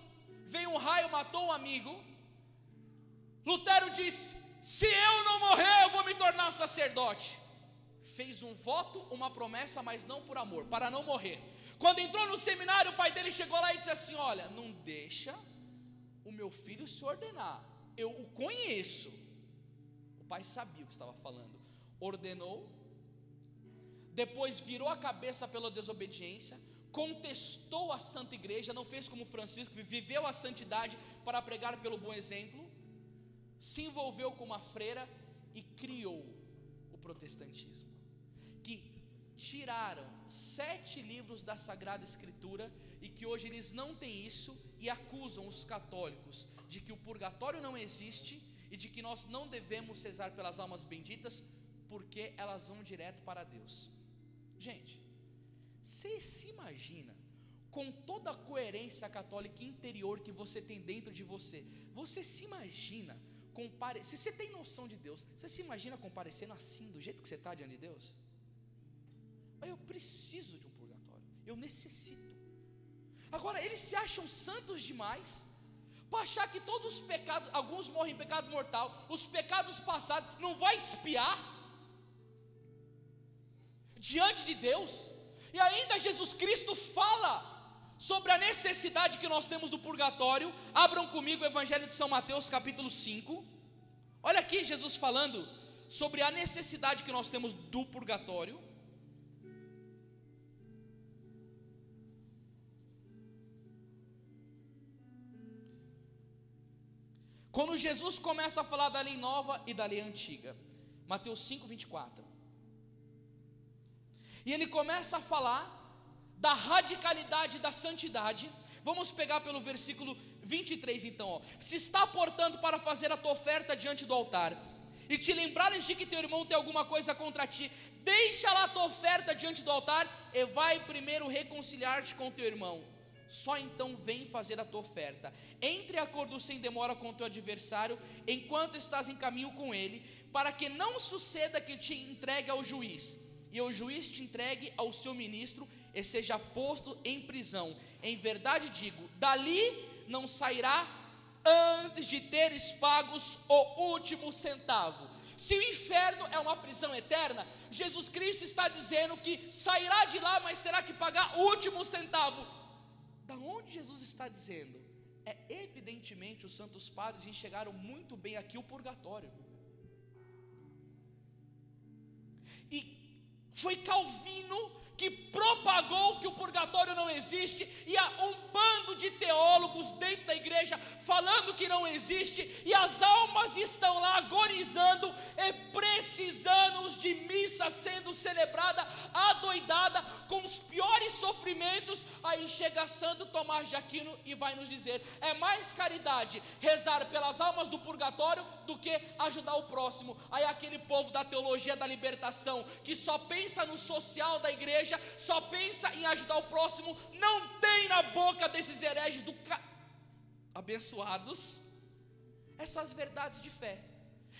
veio um raio, matou um amigo. Lutero disse: se eu não morrer, eu vou me tornar sacerdote. Fez um voto, uma promessa, mas não por amor, para não morrer. Quando entrou no seminário, o pai dele chegou lá e disse assim: olha, não deixa o meu filho se ordenar, eu o conheço. O pai sabia o que estava falando. Ordenou, depois virou a cabeça pela desobediência, contestou a Santa Igreja, não fez como Francisco, viveu a santidade para pregar pelo bom exemplo, se envolveu com uma freira e criou o protestantismo, que tiraram 7 livros da Sagrada Escritura, e que hoje eles não têm isso, e acusam os católicos de que o purgatório não existe, e de que nós não devemos rezar pelas almas benditas, porque elas vão direto para Deus. Gente, você se imagina, com toda a coerência católica interior que você tem dentro de você, você se imagina, se você tem noção de Deus, você se imagina comparecendo assim, do jeito que você está diante de Deus? Eu preciso de um purgatório, eu necessito. Agora, eles se acham santos demais para achar que todos os pecados, alguns morrem em pecado mortal, os pecados passados não vai expiar diante de Deus. E ainda Jesus Cristo fala sobre a necessidade que nós temos do purgatório. Abram comigo o Evangelho de São Mateus, capítulo 5. Olha aqui Jesus falando sobre a necessidade que nós temos do purgatório. Quando Jesus começa a falar da lei nova e da lei antiga, Mateus 5, 24. E ele começa a falar da radicalidade da santidade. Vamos pegar pelo versículo 23 então, ó. Se está, portanto, para fazer a tua oferta diante do altar, e te lembrares de que teu irmão tem alguma coisa contra ti, deixa lá a tua oferta diante do altar, e vai primeiro reconciliar-te com teu irmão. Só então vem fazer a tua oferta. Entre em acordo sem demora com o teu adversário, enquanto estás em caminho com ele, para que não suceda que te entregue ao juiz, e o juiz te entregue ao seu ministro, e seja posto em prisão. Em verdade digo, dali não sairá antes de teres pagos o último centavo. Se o inferno é uma prisão eterna, Jesus Cristo está dizendo que sairá de lá, mas terá que pagar o último centavo. Da onde Jesus está dizendo? É evidentemente, os santos padres enxergaram muito bem aqui o purgatório. E foi Calvino que propagou que o purgatório não existe, e há um bando de teólogos dentro da igreja falando que não existe, e as almas estão lá agonizando e precisando de missa sendo celebrada adoidada, com os piores sofrimentos. Aí chega Santo Tomás de Aquino e vai nos dizer: é mais caridade rezar pelas almas do purgatório do que ajudar o próximo. Aí aquele povo da teologia da libertação, que só pensa no social da igreja, só pensa em ajudar o próximo, não tem na boca desses hereges abençoados essas verdades de fé.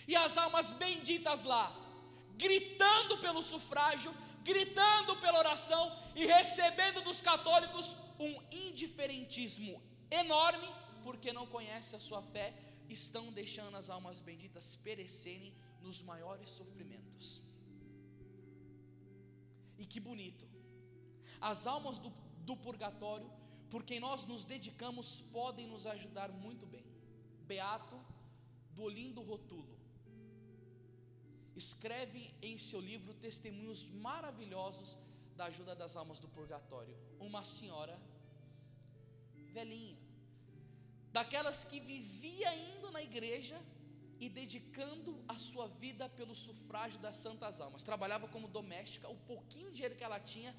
E as almas benditas lá, gritando pelo sufrágio, gritando pela oração e recebendo dos católicos um indiferentismo enorme, porque não conhecem a sua fé, estão deixando as almas benditas perecerem nos maiores sofrimentos. E que bonito, as almas do purgatório, por quem nós nos dedicamos, podem nos ajudar muito bem. Beato do Olindo Rotulo escreve em seu livro testemunhos maravilhosos da ajuda das almas do purgatório. Uma senhora velhinha, daquelas que vivia indo na igreja e dedicando a sua vida pelo sufrágio das santas almas, trabalhava como doméstica, o pouquinho de dinheiro que ela tinha,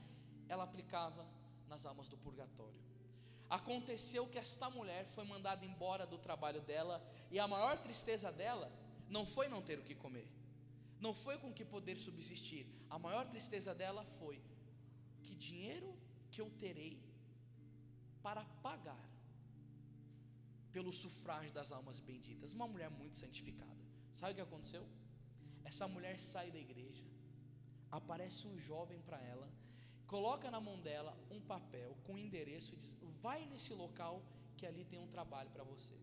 ela aplicava nas almas do purgatório. Aconteceu que esta mulher foi mandada embora do trabalho dela, e a maior tristeza dela não foi não ter o que comer, não foi com que poder subsistir. A maior tristeza dela foi: que dinheiro que eu terei para pagar pelo sufrágio das almas benditas. Uma mulher muito santificada. Sabe o que aconteceu? Essa mulher sai da igreja, aparece um jovem para ela, coloca na mão dela um papel com endereço e diz: vai nesse local que ali tem um trabalho para você.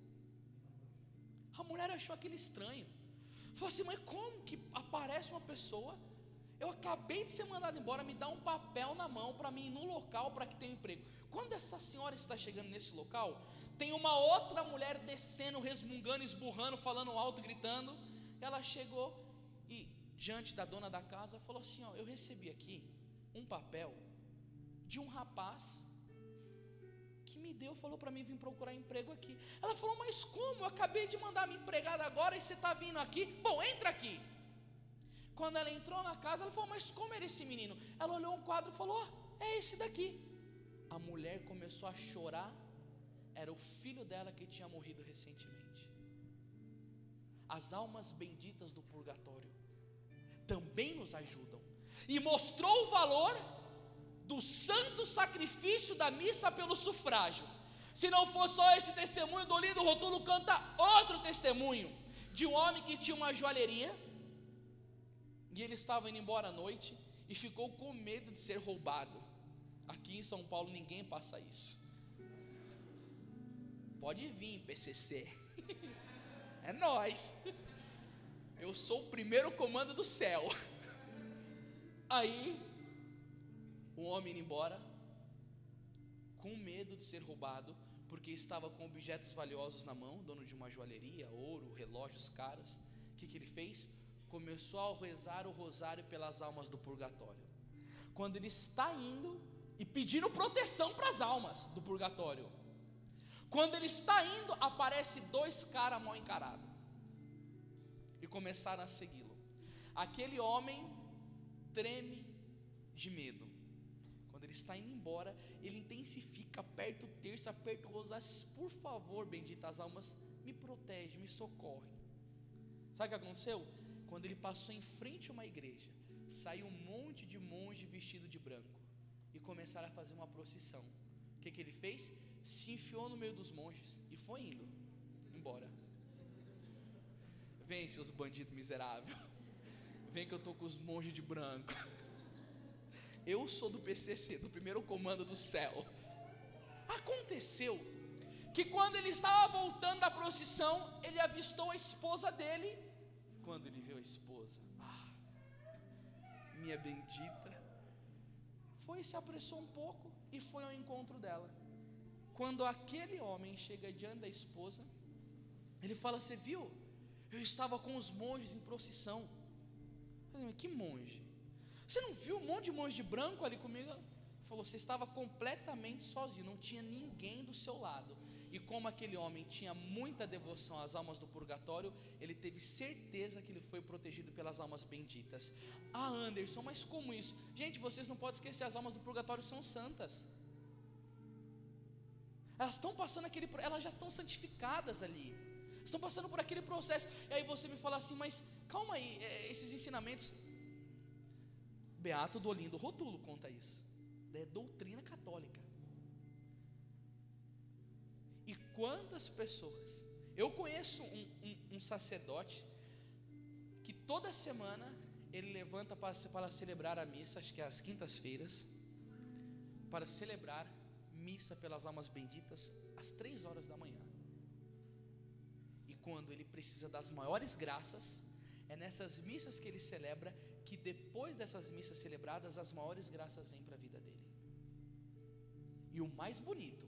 A mulher achou aquilo estranho, falou assim: mas como que aparece uma pessoa, eu acabei de ser mandado embora, me dá um papel na mão para mim ir no local para que tenha um emprego. Quando essa senhora está chegando nesse local, tem uma outra mulher descendo, resmungando, esburrando, falando alto, gritando. Ela chegou e diante da dona da casa falou assim: ó, eu recebi aqui um papel de um rapaz que me deu, falou para mim vir procurar emprego aqui. Ela falou: mas como? Eu acabei de mandar minha empregada agora e você está vindo aqui? Bom, entra aqui. Quando ela entrou na casa, ela falou: mas como era esse menino? Ela olhou um quadro e falou: é esse daqui. A mulher começou a chorar. Era o filho dela que tinha morrido recentemente. As almas benditas do purgatório também nos ajudam, e mostrou o valor do santo sacrifício da missa pelo sufrágio. Se não for só esse testemunho, do Olindo Rotulo canta outro testemunho de um homem que tinha uma joalheria, e ele estava indo embora à noite e ficou com medo de ser roubado. Aqui em São Paulo ninguém passa isso. Pode vir, PCC. É nós. Eu sou o primeiro comando do céu. Aí, o homem indo embora, com medo de ser roubado, porque estava com objetos valiosos na mão, dono de uma joalheria, ouro, relógios caros. O que ele fez? Começou a rezar o rosário pelas almas do purgatório. Quando ele está indo e pedindo proteção para as almas do purgatório, quando ele está indo, aparece 2 caras mal encarados e começaram a segui-lo. Aquele homem treme de medo. Quando ele está indo embora, ele intensifica, aperta o terço, aperta o rosário. Por favor, benditas almas, me protege, me socorre. Sabe o que aconteceu? Quando ele passou em frente a uma igreja, saiu um monte de monge vestido de branco e começaram a fazer uma procissão. O que ele fez? Se enfiou no meio dos monges e foi indo embora. Vem, seus bandidos miseráveis, vem que eu estou com os monges de branco. Eu sou do PCC, do primeiro comando do céu. Aconteceu que quando ele estava voltando da procissão, ele avistou a esposa dele. Quando ele viu a esposa, minha bendita, se apressou um pouco e foi ao encontro dela. Quando aquele homem chega diante da esposa, ele fala: você viu? Eu estava com os monges em procissão. Que monge? Você não viu um monte de monge de branco ali comigo? Ele falou: você estava completamente sozinho, não tinha ninguém do seu lado. E como aquele homem tinha muita devoção às almas do purgatório, ele teve certeza que ele foi protegido pelas almas benditas. Anderson, mas como isso? Gente, vocês não podem esquecer, as almas do purgatório são santas. Elas estão passando elas já estão santificadas ali, estão passando por aquele processo. E aí você me fala assim: mas calma aí, esses ensinamentos, Beato do Olindo Rotulo conta isso, é doutrina católica. E quantas pessoas, eu conheço um sacerdote que toda semana ele levanta para celebrar a missa, acho que é às quintas-feiras, para celebrar missa pelas almas benditas às 3 horas da manhã. E quando ele precisa das maiores graças, é nessas missas que ele celebra, que depois dessas missas celebradas, as maiores graças vêm para a vida dele. E o mais bonito,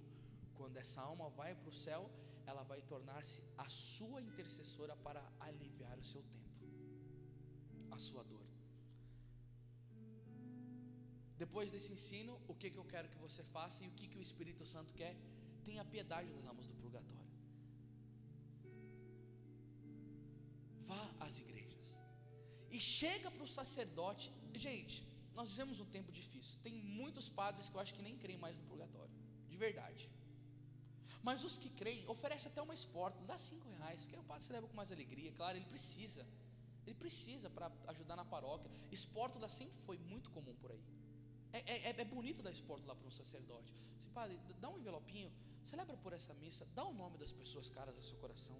quando essa alma vai para o céu, ela vai tornar-se a sua intercessora para aliviar o seu tempo, a sua dor. Depois desse ensino, o que eu quero que você faça e o que o Espírito Santo quer? Tenha piedade das almas do purgatório. Vá às igrejas e chega para o sacerdote. Gente, nós vivemos um tempo difícil. Tem muitos padres que eu acho que nem creem mais no purgatório, de verdade. Mas os que creem, oferece até uma espórtula, dá R$5, que aí o padre celebra com mais alegria. Claro, ele precisa para ajudar na paróquia. Espórtula sempre foi muito comum por aí. É bonito dar espórtula para um sacerdote. Assim, padre, dá um envelopinho, celebra por essa missa, dá o nome das pessoas caras do seu coração.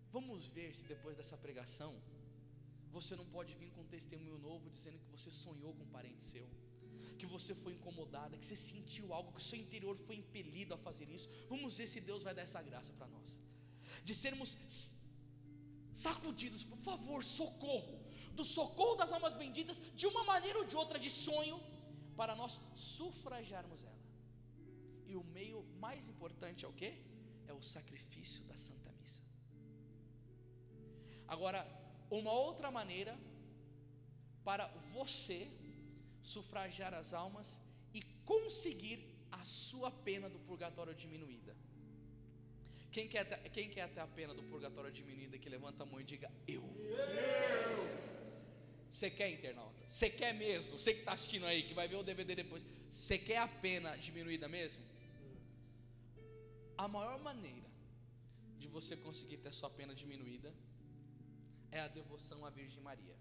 Vamos ver se depois dessa pregação você não pode vir com um testemunho novo, dizendo que você sonhou com um parente seu, que você foi incomodada, que você sentiu algo, que o seu interior foi impelido a fazer isso. Vamos ver se Deus vai dar essa graça para nós, de sermos sacudidos, por favor, socorro, do socorro das almas benditas, de uma maneira ou de outra, de sonho, para nós sufragiarmos ela. E o meio mais importante é o quê? É o sacrifício da Santa Missa. Agora, uma outra maneira para você sufragiar as almas e conseguir a sua pena do purgatório diminuída. Quem quer ter a pena do purgatório diminuída, que levanta a mão e diga: eu. Você quer, internauta? Você quer mesmo? Você que está assistindo aí, que vai ver o DVD depois, você quer a pena diminuída mesmo? A maior maneira de você conseguir ter a sua pena diminuída é a devoção à Virgem Maria.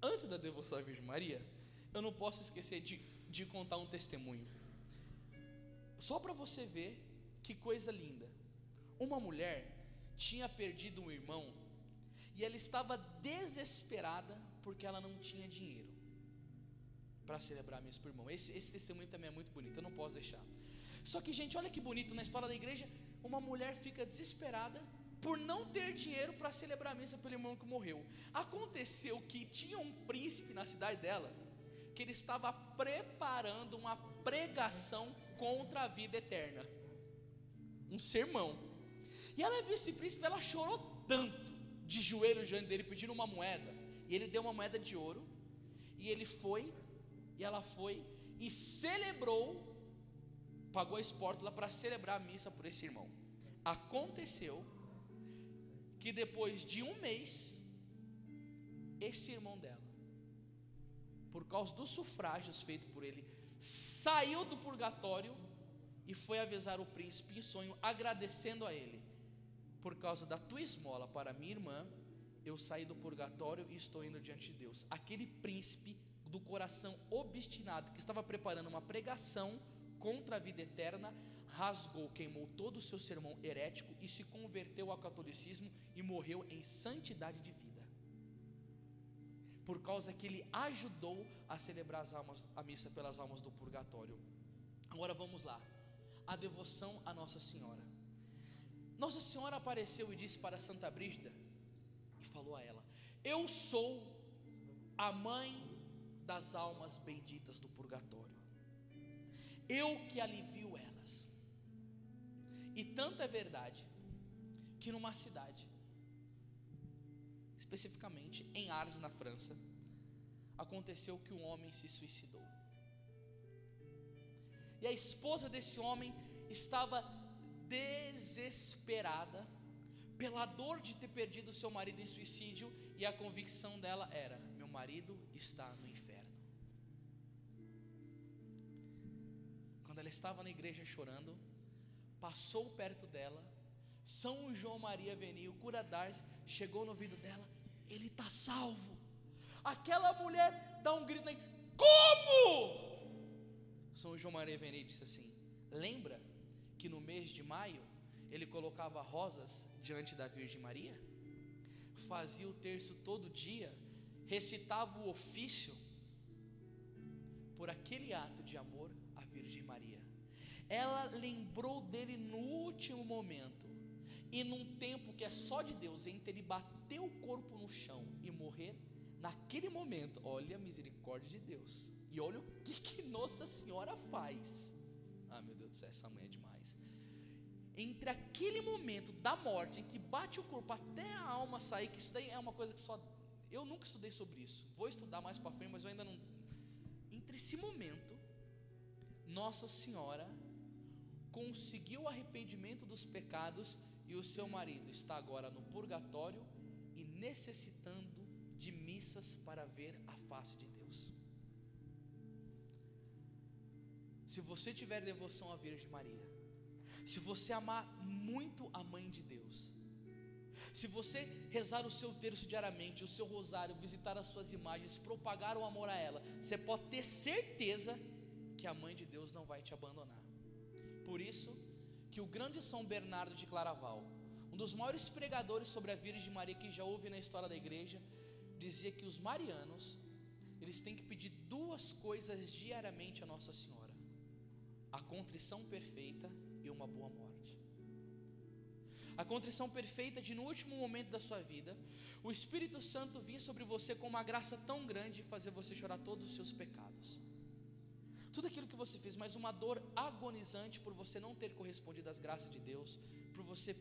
Antes da devoção à Virgem Maria, eu não posso esquecer de contar um testemunho, só para você ver que coisa linda. Uma mulher tinha perdido um irmão e ela estava desesperada porque ela não tinha dinheiro. para celebrar a missa para o irmão. Esse testemunho também é muito bonito, eu não posso deixar. Só que, gente, olha que bonito, na história da igreja, uma mulher fica desesperada por não ter dinheiro para celebrar a missa pelo irmão que morreu. Aconteceu que tinha um príncipe na cidade dela, que ele estava preparando uma pregação contra a vida eterna, um sermão. E ela viu esse príncipe, ela chorou tanto, de joelhos diante dele, pedindo uma moeda. E ele deu uma moeda de ouro, e ele foi, e ela foi, e celebrou, pagou a espórtula para celebrar a missa por esse irmão. Aconteceu que depois de um mês, esse irmão dela, por causa dos sufrágios feitos por ele, saiu do purgatório e foi avisar o príncipe em sonho, agradecendo a ele: por causa da tua esmola para minha irmã, eu saí do purgatório e estou indo diante de Deus. Aquele príncipe do coração obstinado, que estava preparando uma pregação contra a vida eterna, rasgou, queimou todo o seu sermão herético e se converteu ao catolicismo e morreu em santidade de vida, por causa que ele ajudou a celebrar a missa pelas almas do purgatório. Agora vamos lá, a devoção a Nossa Senhora. Nossa Senhora apareceu e disse para Santa Brígida, e falou a ela: eu sou a mãe das almas benditas do purgatório, eu que alivio elas. E tanto é verdade que numa cidade, especificamente em Ars, na França, aconteceu que um homem se suicidou. E a esposa desse homem estava desesperada pela dor de ter perdido seu marido em suicídio, e a convicção dela era: meu marido está no inferno. Quando ela estava na igreja chorando, passou perto dela São João Maria Vianney, o cura d'Ars, chegou no ouvido dela: ele está salvo. Aquela mulher dá um grito aí: como? São João Maria Vianney disse assim: lembra que no mês de maio ele colocava rosas diante da Virgem Maria, fazia o terço todo dia, recitava o ofício? Por aquele ato de amor à Virgem Maria, ela lembrou dele no último momento, e num tempo que é só de Deus, entre ele bater o corpo no chão e morrer, naquele momento, olha a misericórdia de Deus, e olha o que Nossa Senhora faz. Ah, meu Deus do céu, essa mãe é demais. Entre aquele momento da morte, em que bate o corpo até a alma sair, que isso daí é uma coisa que só eu nunca estudei sobre isso, vou estudar mais para frente, mas eu ainda não. Entre esse momento, Nossa Senhora conseguiu o arrependimento dos pecados, e o seu marido está agora no purgatório e necessitando de missas para ver a face de Deus. Se você tiver devoção à Virgem Maria, se você amar muito a Mãe de Deus, se você rezar o seu terço diariamente, o seu rosário, visitar as suas imagens, propagar o amor a ela, você pode ter certeza que a Mãe de Deus não vai te abandonar. Por isso que o grande São Bernardo de Claraval, um dos maiores pregadores sobre a Virgem Maria que já houve na história da igreja, dizia que os marianos, eles têm que pedir duas coisas diariamente a Nossa Senhora: a contrição perfeita e uma boa morte. A contrição perfeita de, no último momento da sua vida, o Espírito Santo vir sobre você com uma graça tão grande e fazer você chorar todos os seus pecados, tudo aquilo que você fez, mas uma dor agonizante por você não ter correspondido às graças de Deus,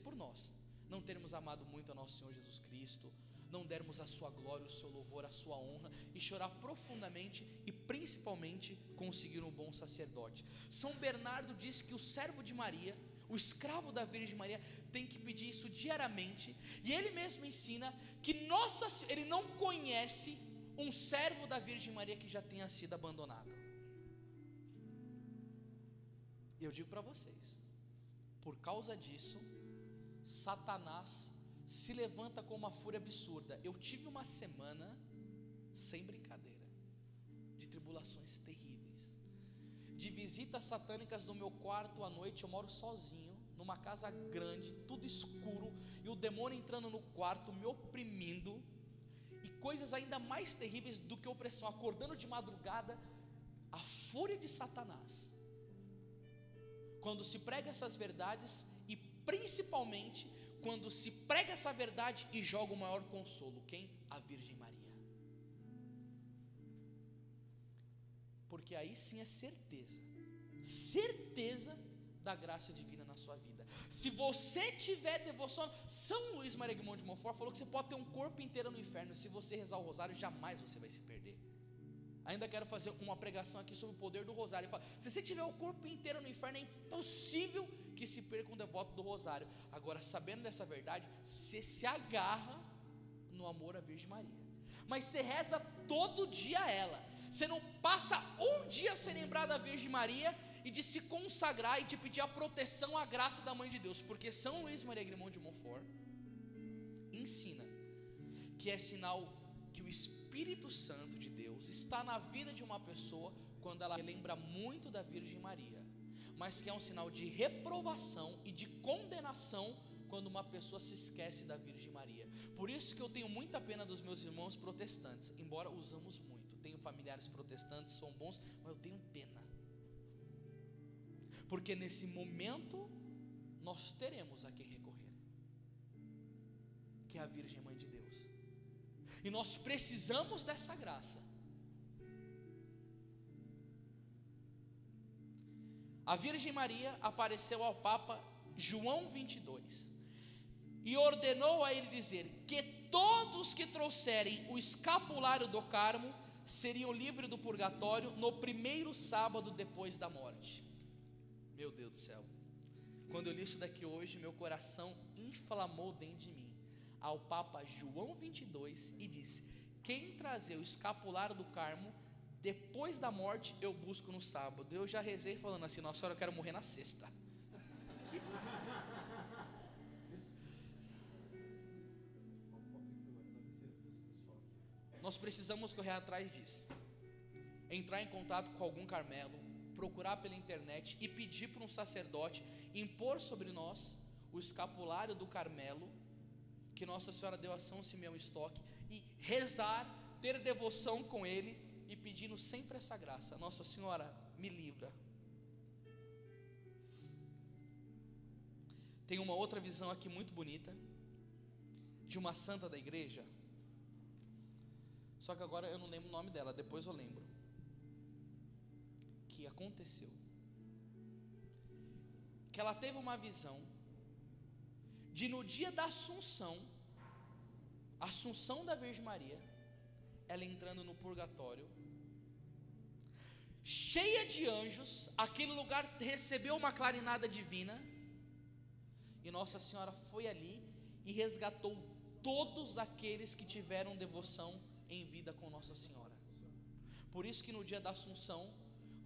por nós não termos amado muito a nosso Senhor Jesus Cristo, não dermos a sua glória, o seu louvor, a sua honra, e chorar profundamente, e principalmente conseguir um bom sacerdote. São Bernardo diz que o servo de Maria, o escravo da Virgem Maria, tem que pedir isso diariamente, e ele mesmo ensina que ele não conhece um servo da Virgem Maria que já tenha sido abandonado. E eu digo para vocês, por causa disso, Satanás se levanta com uma fúria absurda. Eu tive uma semana, sem brincadeira, de tribulações terríveis, de visitas satânicas no meu quarto à noite. Eu moro sozinho, numa casa grande, tudo escuro, e o demônio entrando no quarto, me oprimindo, e coisas ainda mais terríveis do que opressão, acordando de madrugada, a fúria de Satanás quando se prega essas verdades, e principalmente quando se prega essa verdade e joga o maior consolo. Quem? A Virgem Maria. Porque aí sim é certeza da graça divina na sua vida. Se você tiver devoção, São Luís Maria Guimond de Montfort falou que você pode ter um corpo inteiro no inferno, se você rezar o rosário, jamais você vai se perder. Ainda quero fazer uma pregação aqui sobre o poder do rosário. Se você tiver o corpo inteiro no inferno, é impossível que se perca um devoto do rosário. Agora, sabendo dessa verdade, você se agarra no amor à Virgem Maria, mas você reza todo dia a ela. Você não passa um dia sem lembrar da Virgem Maria e de se consagrar e de pedir a proteção, a graça da Mãe de Deus, porque São Luís Maria Guimond de Montfort ensina que é sinal que o Espírito Santo de Deus está na vida de uma pessoa quando ela lembra muito da Virgem Maria, mas que é um sinal de reprovação e de condenação quando uma pessoa se esquece da Virgem Maria. Por isso que eu tenho muita pena dos meus irmãos protestantes, embora usamos muito, tenho familiares protestantes, são bons, mas eu tenho pena, porque nesse momento nós teremos a quem recorrer, que é a Virgem Mãe de Deus, e nós precisamos dessa graça. A Virgem Maria apareceu ao Papa João 22 e ordenou a ele dizer que todos que trouxerem o escapulário do Carmo seriam livres do purgatório no primeiro sábado depois da morte. Meu Deus do céu, quando eu li isso daqui hoje, meu coração inflamou dentro de mim. Ao Papa João 22 e disse: quem trazer o escapulário do Carmo depois da morte, eu busco no sábado. Eu já rezei falando assim: Nossa Senhora, eu quero morrer na sexta. Nós precisamos correr atrás disso, entrar em contato com algum Carmelo, procurar pela internet e pedir para um sacerdote impor sobre nós o escapulário do Carmelo que Nossa Senhora deu a São Simeão Stock, e rezar, ter devoção com ele e pedindo sempre essa graça: Nossa Senhora, me livra. Tem uma outra visão aqui muito bonita de uma santa da igreja, só que agora eu não lembro o nome dela, depois eu lembro. Que aconteceu que ela teve uma visão de, no dia da Assunção da Virgem Maria, ela entrando no purgatório, cheia de anjos, aquele lugar recebeu uma clarinada divina, e Nossa Senhora foi ali e resgatou todos aqueles que tiveram devoção em vida com Nossa Senhora. Por isso que no dia da Assunção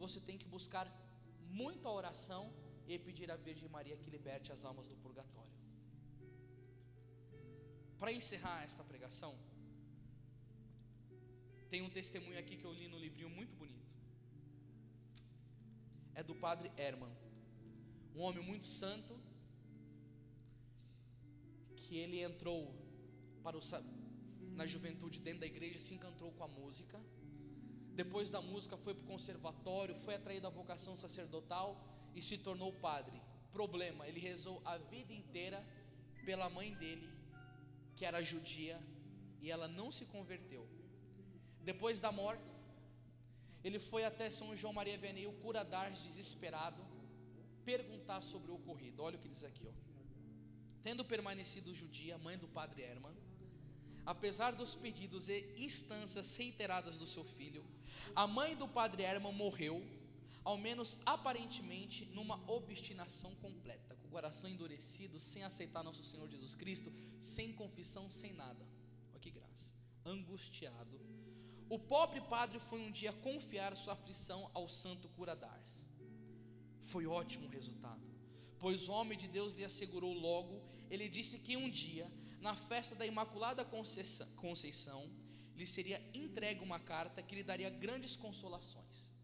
você tem que buscar muito a oração e pedir à Virgem Maria que liberte as almas do purgatório. Para encerrar esta pregação, tem um testemunho aqui que eu li no livrinho muito bonito. É do Padre Herman, um homem muito santo, que ele entrou na juventude dentro da igreja, se encantou com a música. Depois da música foi para o conservatório, foi atraído à vocação sacerdotal e se tornou padre. Problema, ele rezou a vida inteira pela mãe dele, que era judia, e ela não se converteu. Depois da morte, ele foi até São João Maria Vianney, o cura d'Ars, desesperado, perguntar sobre o ocorrido. Olha o que diz aqui, ó. Tendo permanecido judia, mãe do Padre Herman, apesar dos pedidos e instâncias reiteradas do seu filho, a mãe do Padre Herman morreu, ao menos aparentemente, numa obstinação completa, com o coração endurecido, sem aceitar nosso Senhor Jesus Cristo, sem confissão, sem nada. Olha que graça. Angustiado, o pobre padre foi um dia confiar sua aflição ao santo cura d'Ars. Foi ótimo o resultado, pois o homem de Deus lhe assegurou logo. Ele disse que um dia, na festa da Imaculada Conceição, lhe seria entregue uma carta que lhe daria grandes consolações.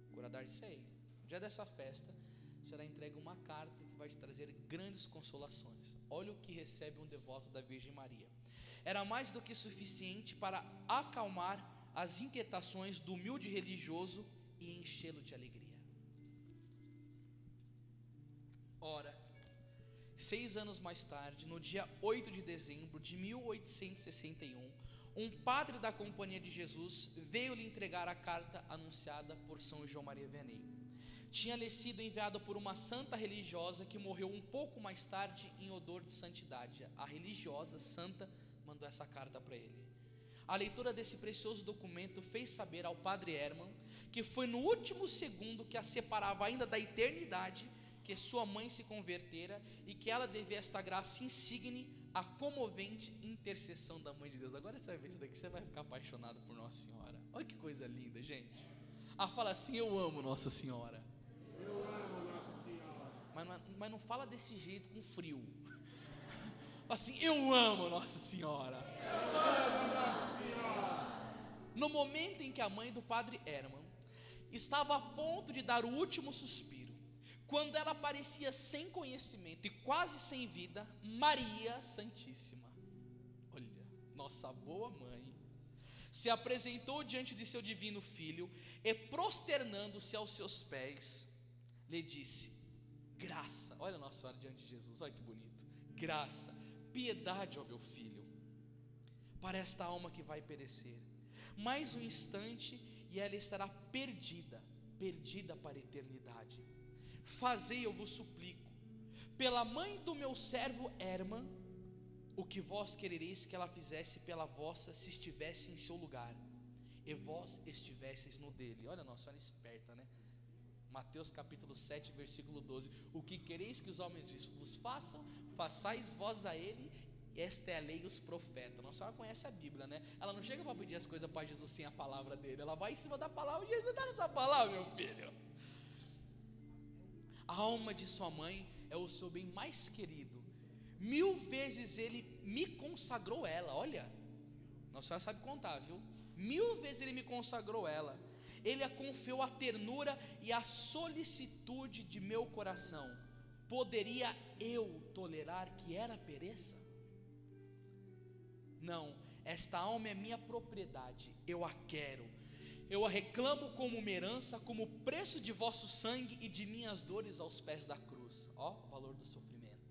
O cura d'Ars disse: no dia dessa festa será entregue uma carta que vai te trazer grandes consolações. Olha o que recebe um devoto da Virgem Maria. Era mais do que suficiente para acalmar as inquietações do humilde religioso e enchê-lo de alegria. Ora, 6 anos mais tarde, no dia 8 de dezembro de 1861, um padre da Companhia de Jesus veio lhe entregar a carta anunciada por São João Maria Vianney. Tinha-lhe sido enviado por uma santa religiosa que morreu um pouco mais tarde em odor de santidade. A religiosa santa mandou essa carta para ele. A leitura desse precioso documento fez saber ao padre Hermann que foi no último segundo que a separava ainda da eternidade que sua mãe se convertera e que ela devia esta graça insigne à comovente intercessão da Mãe de Deus. Agora você vai ver isso daqui, você vai ficar apaixonado por Nossa Senhora. Olha que coisa linda, gente. Fala assim: eu amo Nossa Senhora. Eu amo Nossa Senhora. Mas não fala desse jeito com frio. Assim: eu amo Nossa Senhora. Eu amo Nossa Senhora. No momento em que a mãe do padre Hermann estava a ponto de dar o último suspiro, quando ela parecia sem conhecimento e quase sem vida, Maria Santíssima, olha, nossa boa mãe, se apresentou diante de seu divino filho e, prosternando-se aos seus pés, lhe disse: graça, olha Nossa Senhora diante de Jesus, olha que bonito, graça, piedade, ó meu filho, para esta alma que vai perecer. Mais um instante e ela estará perdida para a eternidade. Fazei, eu vos suplico, pela mãe do meu servo Hermann, o que vós querereis que ela fizesse pela vossa, se estivesse em seu lugar, e vós estivesseis no dele. Olha, Nossa Senhora esperta, né? Mateus capítulo 7, versículo 12: o que quereis que os homens vos façam, façais vós a ele, esta é a lei e os profetas. Nossa Senhora conhece a Bíblia, né? Ela não chega para pedir as coisas para Jesus sem a palavra dele, ela vai em cima da palavra. Jesus está nessa palavra, meu filho. A alma de sua mãe é o seu bem mais querido. 1000 vezes ele me consagrou ela. Olha, Nossa Senhora sabe contar, viu? 1000 vezes ele me consagrou ela. Ele a confiou a ternura e a solicitude de meu coração. Poderia eu tolerar que ela pereça? Não, esta alma é minha propriedade, eu a quero. Eu a reclamo como uma herança, como preço de vosso sangue e de minhas dores aos pés da cruz. Ó, o valor do sofrimento.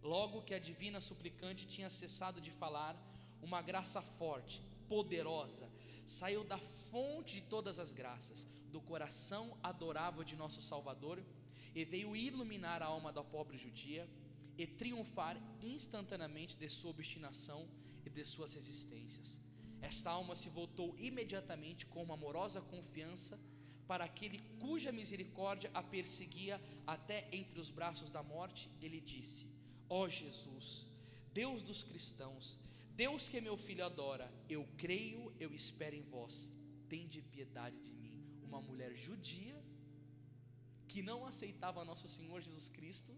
Logo que a divina suplicante tinha cessado de falar, uma graça forte, poderosa, saiu da fonte de todas as graças, do coração adorável de nosso Salvador, e veio iluminar a alma da pobre judia, e triunfar instantaneamente de sua obstinação e de suas resistências. Esta alma se voltou imediatamente com uma amorosa confiança para aquele cuja misericórdia a perseguia até entre os braços da morte. Ele disse: ó Jesus, Deus dos cristãos, Deus que meu filho adora, eu creio, eu espero em vós, tende piedade de mim. Uma mulher judia que não aceitava nosso Senhor Jesus Cristo,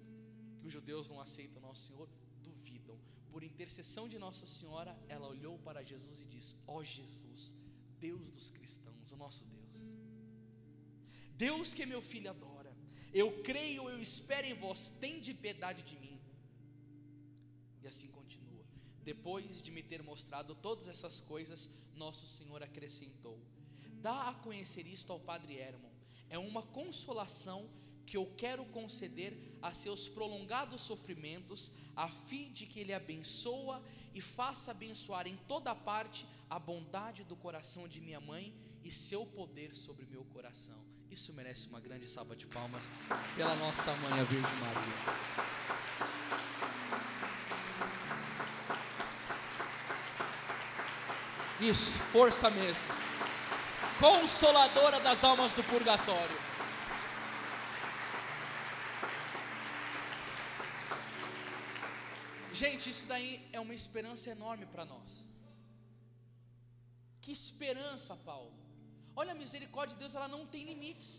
que os judeus não aceitam nosso Senhor, duvidam. Por intercessão de Nossa Senhora, ela olhou para Jesus e disse: ó Jesus, Deus dos cristãos, o nosso Deus, Deus que meu filho adora, eu creio, eu espero em vós, tende piedade de mim. E assim continua. Depois de me ter mostrado todas essas coisas, Nosso Senhor acrescentou: dá a conhecer isto ao padre Hermann, é uma consolação que eu quero conceder a seus prolongados sofrimentos, a fim de que ele abençoa e faça abençoar em toda parte a bondade do coração de minha mãe e seu poder sobre meu coração. Isso merece uma grande salva de palmas pela nossa mãe, a Virgem Maria. Isso, força mesmo. Consoladora das almas do purgatório. Gente, isso daí é uma esperança enorme para nós. Que esperança, Paulo. Olha, a misericórdia de Deus, ela não tem limites.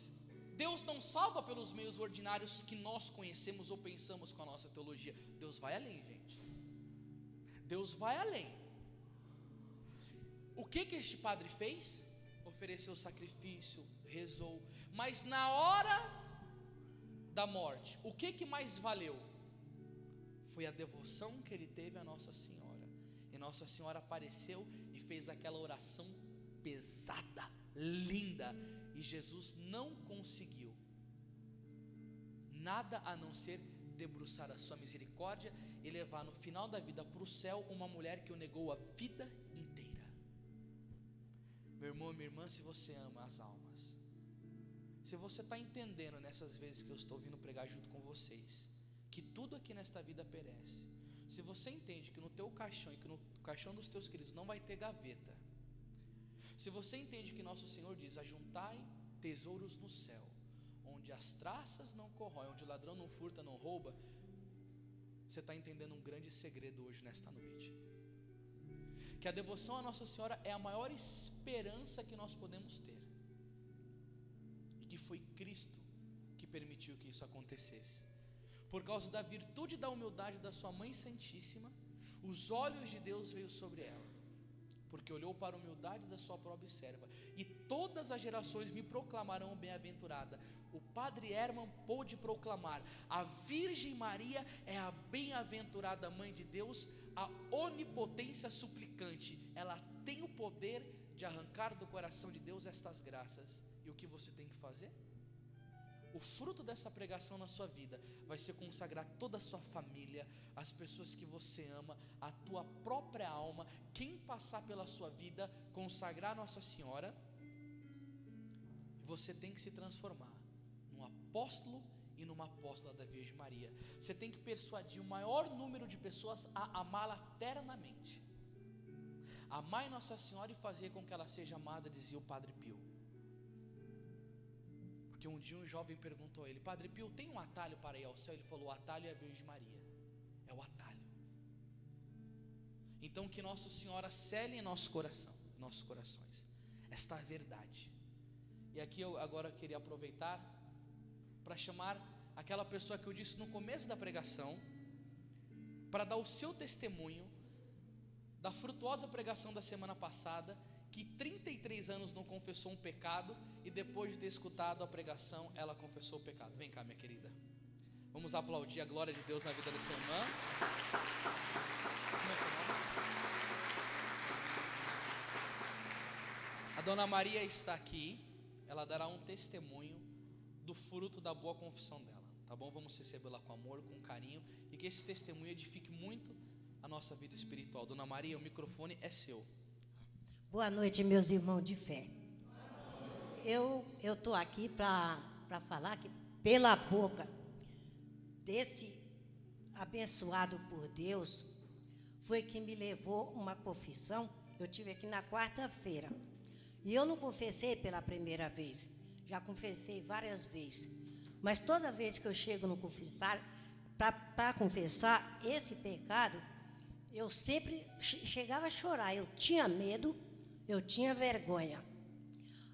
Deus não salva pelos meios ordinários que nós conhecemos ou pensamos com a nossa teologia. Deus vai além, gente. Deus vai além. O que este padre fez? Ofereceu sacrifício, rezou. Mas na hora da morte, o que mais valeu? Foi a devoção que ele teve a Nossa Senhora. E Nossa Senhora apareceu e fez aquela oração pesada, linda, e Jesus não conseguiu nada a não ser debruçar a sua misericórdia e levar no final da vida para o céu uma mulher que o negou a vida inteira. Meu irmão e minha irmã, se você ama as almas, se você está entendendo nessas vezes que eu estou vindo pregar junto com vocês, que tudo aqui nesta vida perece, se você entende que no teu caixão e que no caixão dos teus queridos não vai ter gaveta, se você entende que nosso Senhor diz: ajuntai tesouros no céu, onde as traças não corroem, onde o ladrão não furta, não rouba, você está entendendo um grande segredo hoje nesta noite, que a devoção à Nossa Senhora é a maior esperança que nós podemos ter, e que foi Cristo que permitiu que isso acontecesse. Por causa da virtude e da humildade da sua Mãe Santíssima, os olhos de Deus veio sobre ela, porque olhou para a humildade da sua própria serva, e todas as gerações me proclamarão bem-aventurada. O Padre Herman pôde proclamar: a Virgem Maria é a bem-aventurada Mãe de Deus, a onipotência suplicante. Ela tem o poder de arrancar do coração de Deus estas graças. E o que você tem que fazer? O fruto dessa pregação na sua vida vai ser consagrar toda a sua família, as pessoas que você ama, a tua própria alma, quem passar pela sua vida, consagrar Nossa Senhora. E você tem que se transformar num apóstolo e numa apóstola da Virgem Maria. Você tem que persuadir o maior número de pessoas a amá-la eternamente. Amai Nossa Senhora e fazer com que ela seja amada, dizia o Padre Pio. Porque um dia um jovem perguntou a ele: Padre Pio, tem um atalho para ir ao céu? Ele falou: o atalho é a Virgem Maria, é o atalho. Então que Nossa Senhora cele em nosso coração, nossos corações, esta verdade. E aqui eu agora queria aproveitar para chamar aquela pessoa que eu disse no começo da pregação, para dar o seu testemunho da frutuosa pregação da semana passada, que 33 anos não confessou um pecado, e depois de ter escutado a pregação, ela confessou o pecado. Vem cá, minha querida, vamos aplaudir a glória de Deus na vida dessa irmã. Como é seu nome? A Dona Maria está aqui, ela dará um testemunho do fruto da boa confissão dela, tá bom? Vamos recebê-la com amor, com carinho, e que esse testemunho edifique muito a nossa vida espiritual. Dona Maria, o microfone é seu. Boa noite, meus irmãos de fé. Eu estou aqui para falar que pela boca desse abençoado por Deus foi que me levou uma confissão. Eu tive aqui na quarta-feira e eu não confessei pela primeira vez, já confessei várias vezes, mas toda vez que eu chego no confessar para confessar esse pecado, eu sempre chegava a chorar. Eu tinha medo, eu tinha vergonha.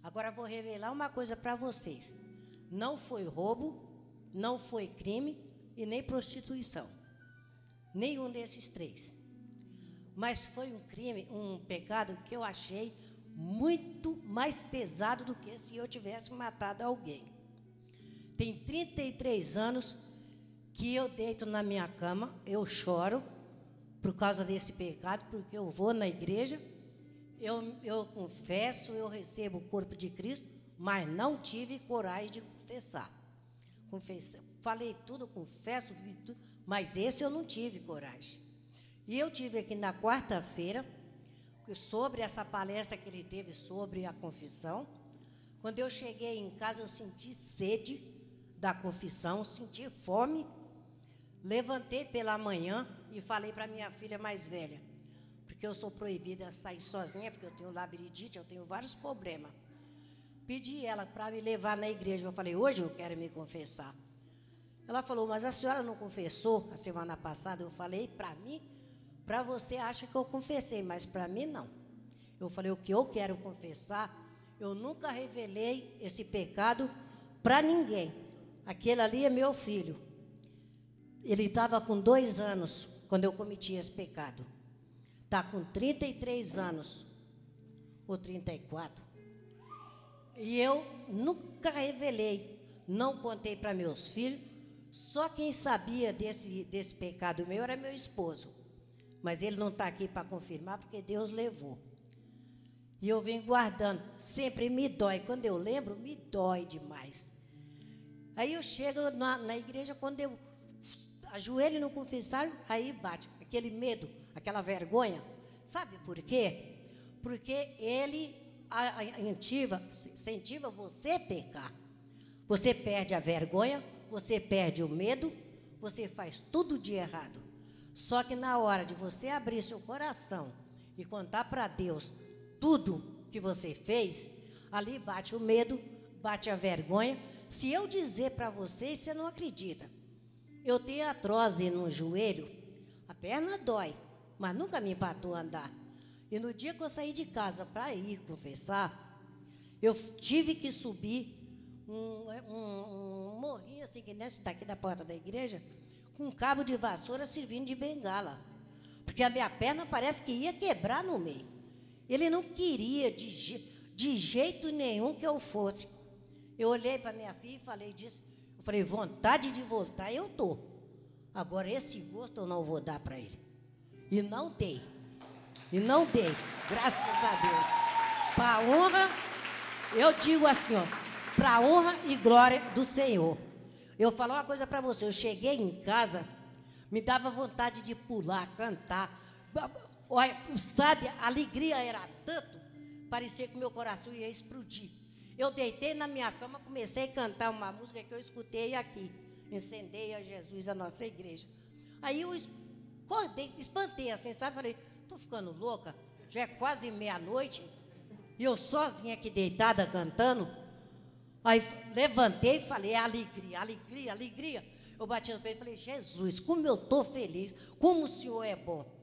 Agora vou revelar uma coisa para vocês: não foi roubo, não foi crime e nem prostituição, nenhum desses três. Mas foi um crime, um pecado que eu achei muito mais pesado do que se eu tivesse matado alguém. Tem 33 anos que eu deito na minha cama, eu choro por causa desse pecado, porque eu vou na igreja, eu confesso, eu recebo o corpo de Cristo, mas não tive coragem de confessar. Falei tudo, confesso tudo, mas esse eu não tive coragem. E eu tive aqui na quarta-feira, sobre essa palestra que ele teve sobre a confissão. Quando eu cheguei em casa, eu senti sede da confissão, senti fome. Levantei pela manhã e falei para minha filha mais velha, porque eu sou proibida de sair sozinha, porque eu tenho labirintite, eu tenho vários problemas. Pedi ela para me levar na igreja. Eu falei: hoje eu quero me confessar. Ela falou: mas a senhora não confessou a semana passada? Eu falei: para mim, para você acha que eu confessei, mas para mim não. Eu falei: o que eu quero confessar, eu nunca revelei esse pecado para ninguém. Aquele ali é meu filho. Ele estava com 2 anos quando eu cometi esse pecado. Está com 33 anos, ou 34. E eu nunca revelei, não contei para meus filhos. Só quem sabia desse pecado meu era meu esposo. mas ele não está aqui para confirmar, porque Deus levou. E eu venho guardando, sempre me dói. Quando eu lembro, me dói demais. Aí eu chego na igreja, quando eu ajoelho no confessário, aí bate aquele medo, aquela vergonha. Sabe por quê? Porque ele incentiva você a pecar. Você perde a vergonha, você perde o medo, você faz tudo de errado. Só que na hora de você abrir seu coração e contar para Deus tudo que você fez, ali bate o medo, bate a vergonha. Se eu dizer para vocês, você não acredita. Eu tenho artrose no joelho, a perna dói, mas nunca me empatou a andar. E no dia que eu saí de casa para ir confessar, eu tive que subir um morrinho assim, que nesse daqui da porta da igreja, com um cabo de vassoura servindo de bengala. Porque a minha perna parece que ia quebrar no meio. Ele não queria de jeito nenhum que eu fosse. Eu olhei para minha filha e falei disso. Eu falei, vontade de voltar, eu tô. Agora, esse gosto eu não vou dar para ele. E não dei. Graças a Deus. Para a honra, eu digo assim, ó, para a honra e glória do Senhor. Eu vou falar uma coisa para você. Eu cheguei em casa, me dava vontade de pular, cantar. Olha, sabe, a alegria era tanto, parecia que meu coração ia explodir. Eu deitei na minha cama, comecei a cantar uma música que eu escutei aqui. Incendeia Jesus, a nossa igreja. Aí eu acordei, espantei assim, sabe? Falei, estou ficando louca, já é quase meia-noite, e eu sozinha aqui deitada cantando. Aí levantei e falei, alegria, alegria, alegria. Eu bati no peito e falei, Jesus, como eu estou feliz, como o Senhor é bom.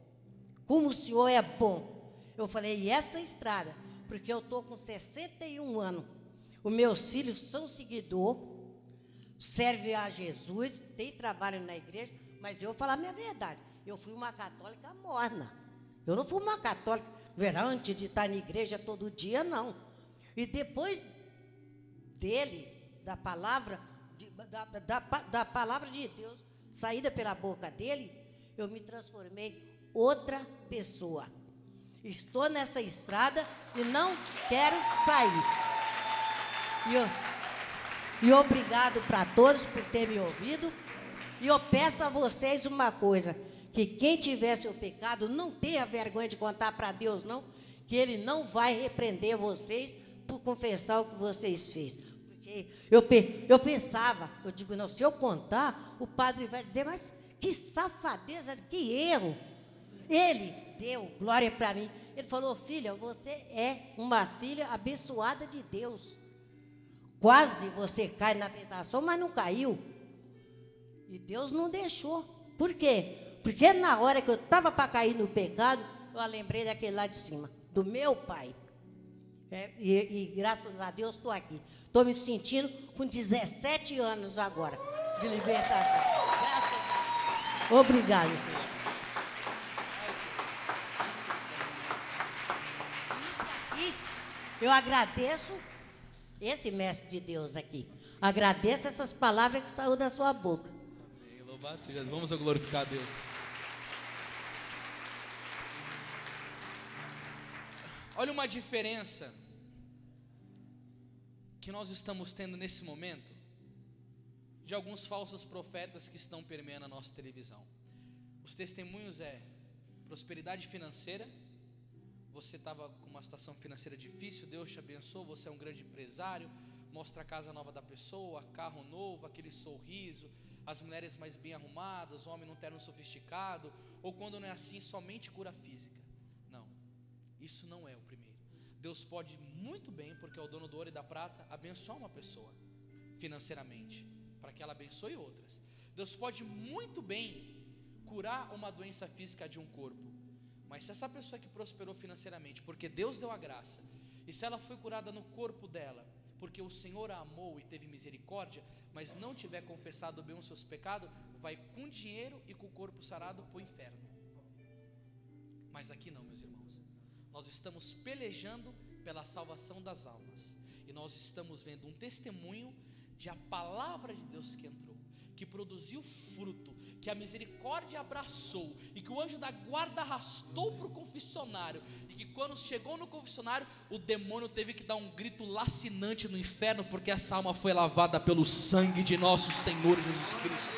Como o Senhor é bom. Eu falei, e essa estrada? Porque eu estou com 61 anos. Os meus filhos são seguidores, servem a Jesus, tem trabalho na igreja, mas eu vou falar a minha verdade. Eu fui uma católica morna. Eu não fui uma católica antes de estar na igreja todo dia, não. E depois dele, da palavra de Deus, saída pela boca dele, eu me transformei outra pessoa. Estou nessa estrada e não quero sair. E obrigado para todos por terem me ouvido. E eu peço a vocês uma coisa, que quem tiver seu pecado, não tenha vergonha de contar para Deus, não, que Ele não vai repreender vocês por confessar o que vocês fez. Porque eu pensava, eu digo, não, se eu contar, o padre vai dizer, mas que safadeza, que erro. Ele deu glória para mim. Ele falou, filha, você é uma filha abençoada de Deus. Quase você cai na tentação, mas não caiu. E Deus não deixou. Por quê? Porque na hora que eu estava para cair no pecado, eu lembrei daquele lá de cima, do meu pai. E graças a Deus estou aqui. Estou me sentindo com 17 anos agora, de libertação. Graças a Deus. Obrigado, Senhor. Eu agradeço esse mestre de Deus aqui. Agradeço essas palavras que saíram da sua boca. Amém. Louvado seja Deus. Vamos glorificar a Deus. Olha uma diferença que nós estamos tendo nesse momento de alguns falsos profetas que estão permeando a nossa televisão. Os testemunhos prosperidade financeira. Você estava com uma situação financeira difícil, Deus te abençoou, você é um grande empresário, mostra a casa nova da pessoa, carro novo, aquele sorriso, as mulheres mais bem arrumadas, o homem num terno sofisticado, ou quando não é assim, somente cura física. Não, isso não é o primeiro. Deus pode muito bem, porque é o dono do ouro e da prata, abençoar uma pessoa financeiramente, para que ela abençoe outras. Deus pode muito bem curar uma doença física de um corpo. Mas se essa pessoa que prosperou financeiramente, porque Deus deu a graça, e se ela foi curada no corpo dela, porque o Senhor a amou e teve misericórdia, mas não tiver confessado bem os seus pecados, vai com dinheiro e com o corpo sarado para o inferno. Mas aqui não, meus irmãos. Nós estamos pelejando pela salvação das almas. E nós estamos vendo um testemunho de a palavra de Deus que entrou, que produziu fruto, que a misericórdia abraçou, e que o anjo da guarda arrastou para o confessionário, e que quando chegou no confessionário, o demônio teve que dar um grito lacinante no inferno, porque essa alma foi lavada pelo sangue de nosso Senhor Jesus Cristo.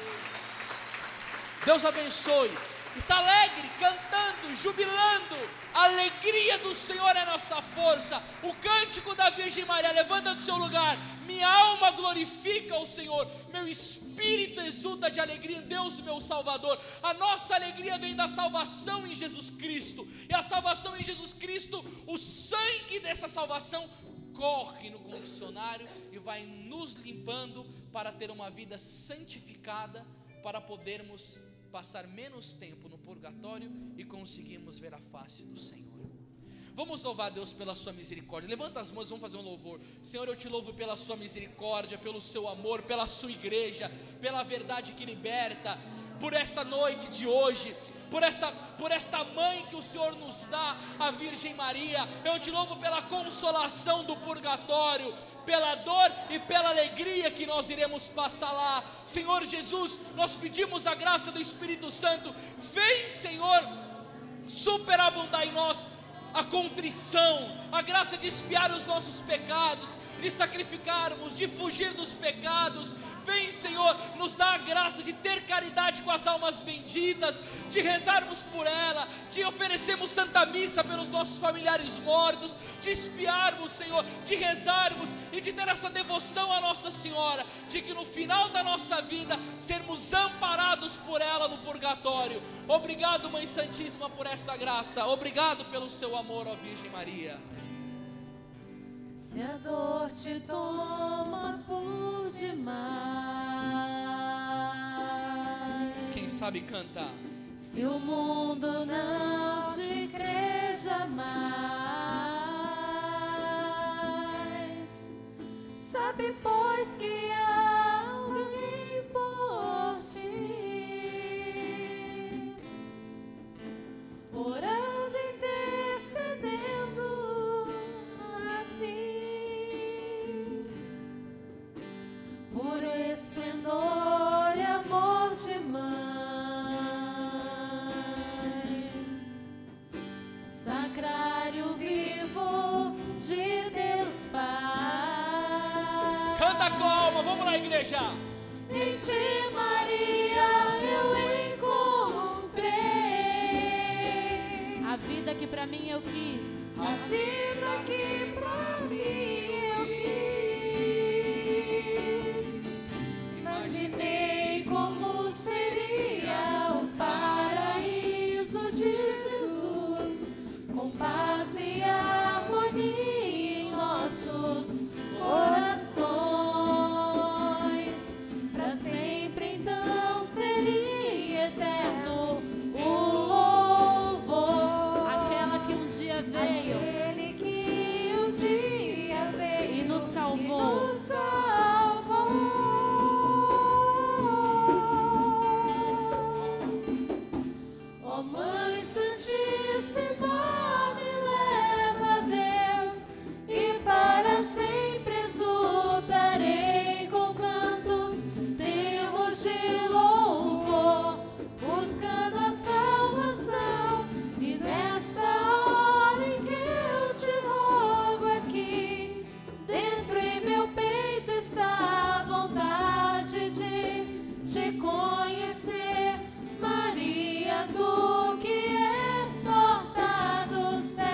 Deus abençoe. Está alegre, cantando, jubilando. A alegria do Senhor é nossa força. O cântico da Virgem Maria, levanta do seu lugar. Minha alma glorifica o Senhor, meu espírito exulta de alegria em Deus, meu Salvador. A nossa alegria vem da salvação em Jesus Cristo, e a salvação em Jesus Cristo, o sangue dessa salvação corre no confessionário e vai nos limpando para ter uma vida santificada, para podermos passar menos tempo no purgatório e conseguirmos ver a face do Senhor. Vamos louvar a Deus pela sua misericórdia. Levanta as mãos, vamos fazer um louvor. Senhor, eu te louvo pela sua misericórdia, pelo seu amor, pela sua igreja, pela verdade que liberta, por esta noite de hoje, por esta mãe que o Senhor nos dá, a Virgem Maria. Eu te louvo pela consolação do purgatório, pela dor e pela alegria que nós iremos passar lá. Senhor Jesus, nós pedimos a graça do Espírito Santo. Vem, Senhor, superabundar em nós a contrição, a graça de expiar os nossos pecados, de sacrificarmos, de fugir dos pecados. Vem, Senhor, nos dá a graça de ter caridade com as almas benditas, de rezarmos por ela, de oferecermos Santa Missa pelos nossos familiares mortos, de expiarmos, Senhor, de rezarmos e de ter essa devoção à Nossa Senhora, de que no final da nossa vida sermos amparados por ela no purgatório. Obrigado, Mãe Santíssima, por essa graça. Obrigado pelo seu amor, ó Virgem Maria. Se a dor te toma por demais, quem sabe canta. Se o mundo não te crê jamais, sabe pois que há alguém por ti, orando, intercedendo assim, por esplendor e amor de mãe, sacrário vivo de Deus Pai. Canta com a alma, vamos lá, igreja. Em ti, Maria, eu encontrei a vida que pra mim eu quis, a vida que pra mim eu quis. Imaginei como seria o paraíso de Jesus, com paz e harmonia em nossos corações. Pra sempre então seria eterno o louvor, aquela que um dia veio, aquele que um dia veio e nos salvou. Ó Mãe Santíssima, me leva a Deus, e para sempre exultarei com cantos, termos de louvor, buscando a salvação. E nesta hora em que eu te rogo aqui, dentro em meu peito está a vontade de te conhecer, Maria, tu que és porta do céu,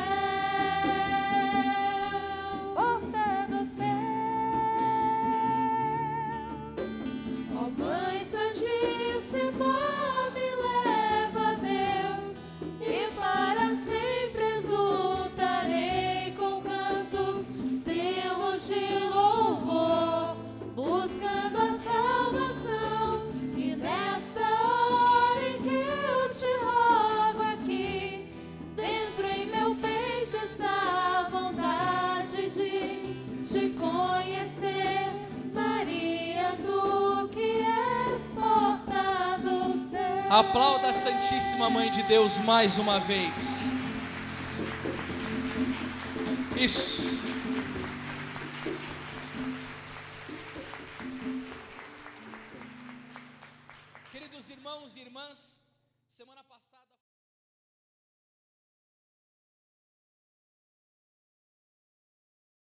porta do céu. Ó Mãe Santíssima, me leva a Deus, e para sempre exultarei com cantos, termos de louvor, buscando a salvação. E nesta hora em que eu te rogo aqui, dentro em meu peito está a vontade de te conhecer, Maria, tu que és porta do céu. Aplauda a Santíssima Mãe de Deus mais uma vez. Isso. Queridos irmãos e e irmãs, semana passada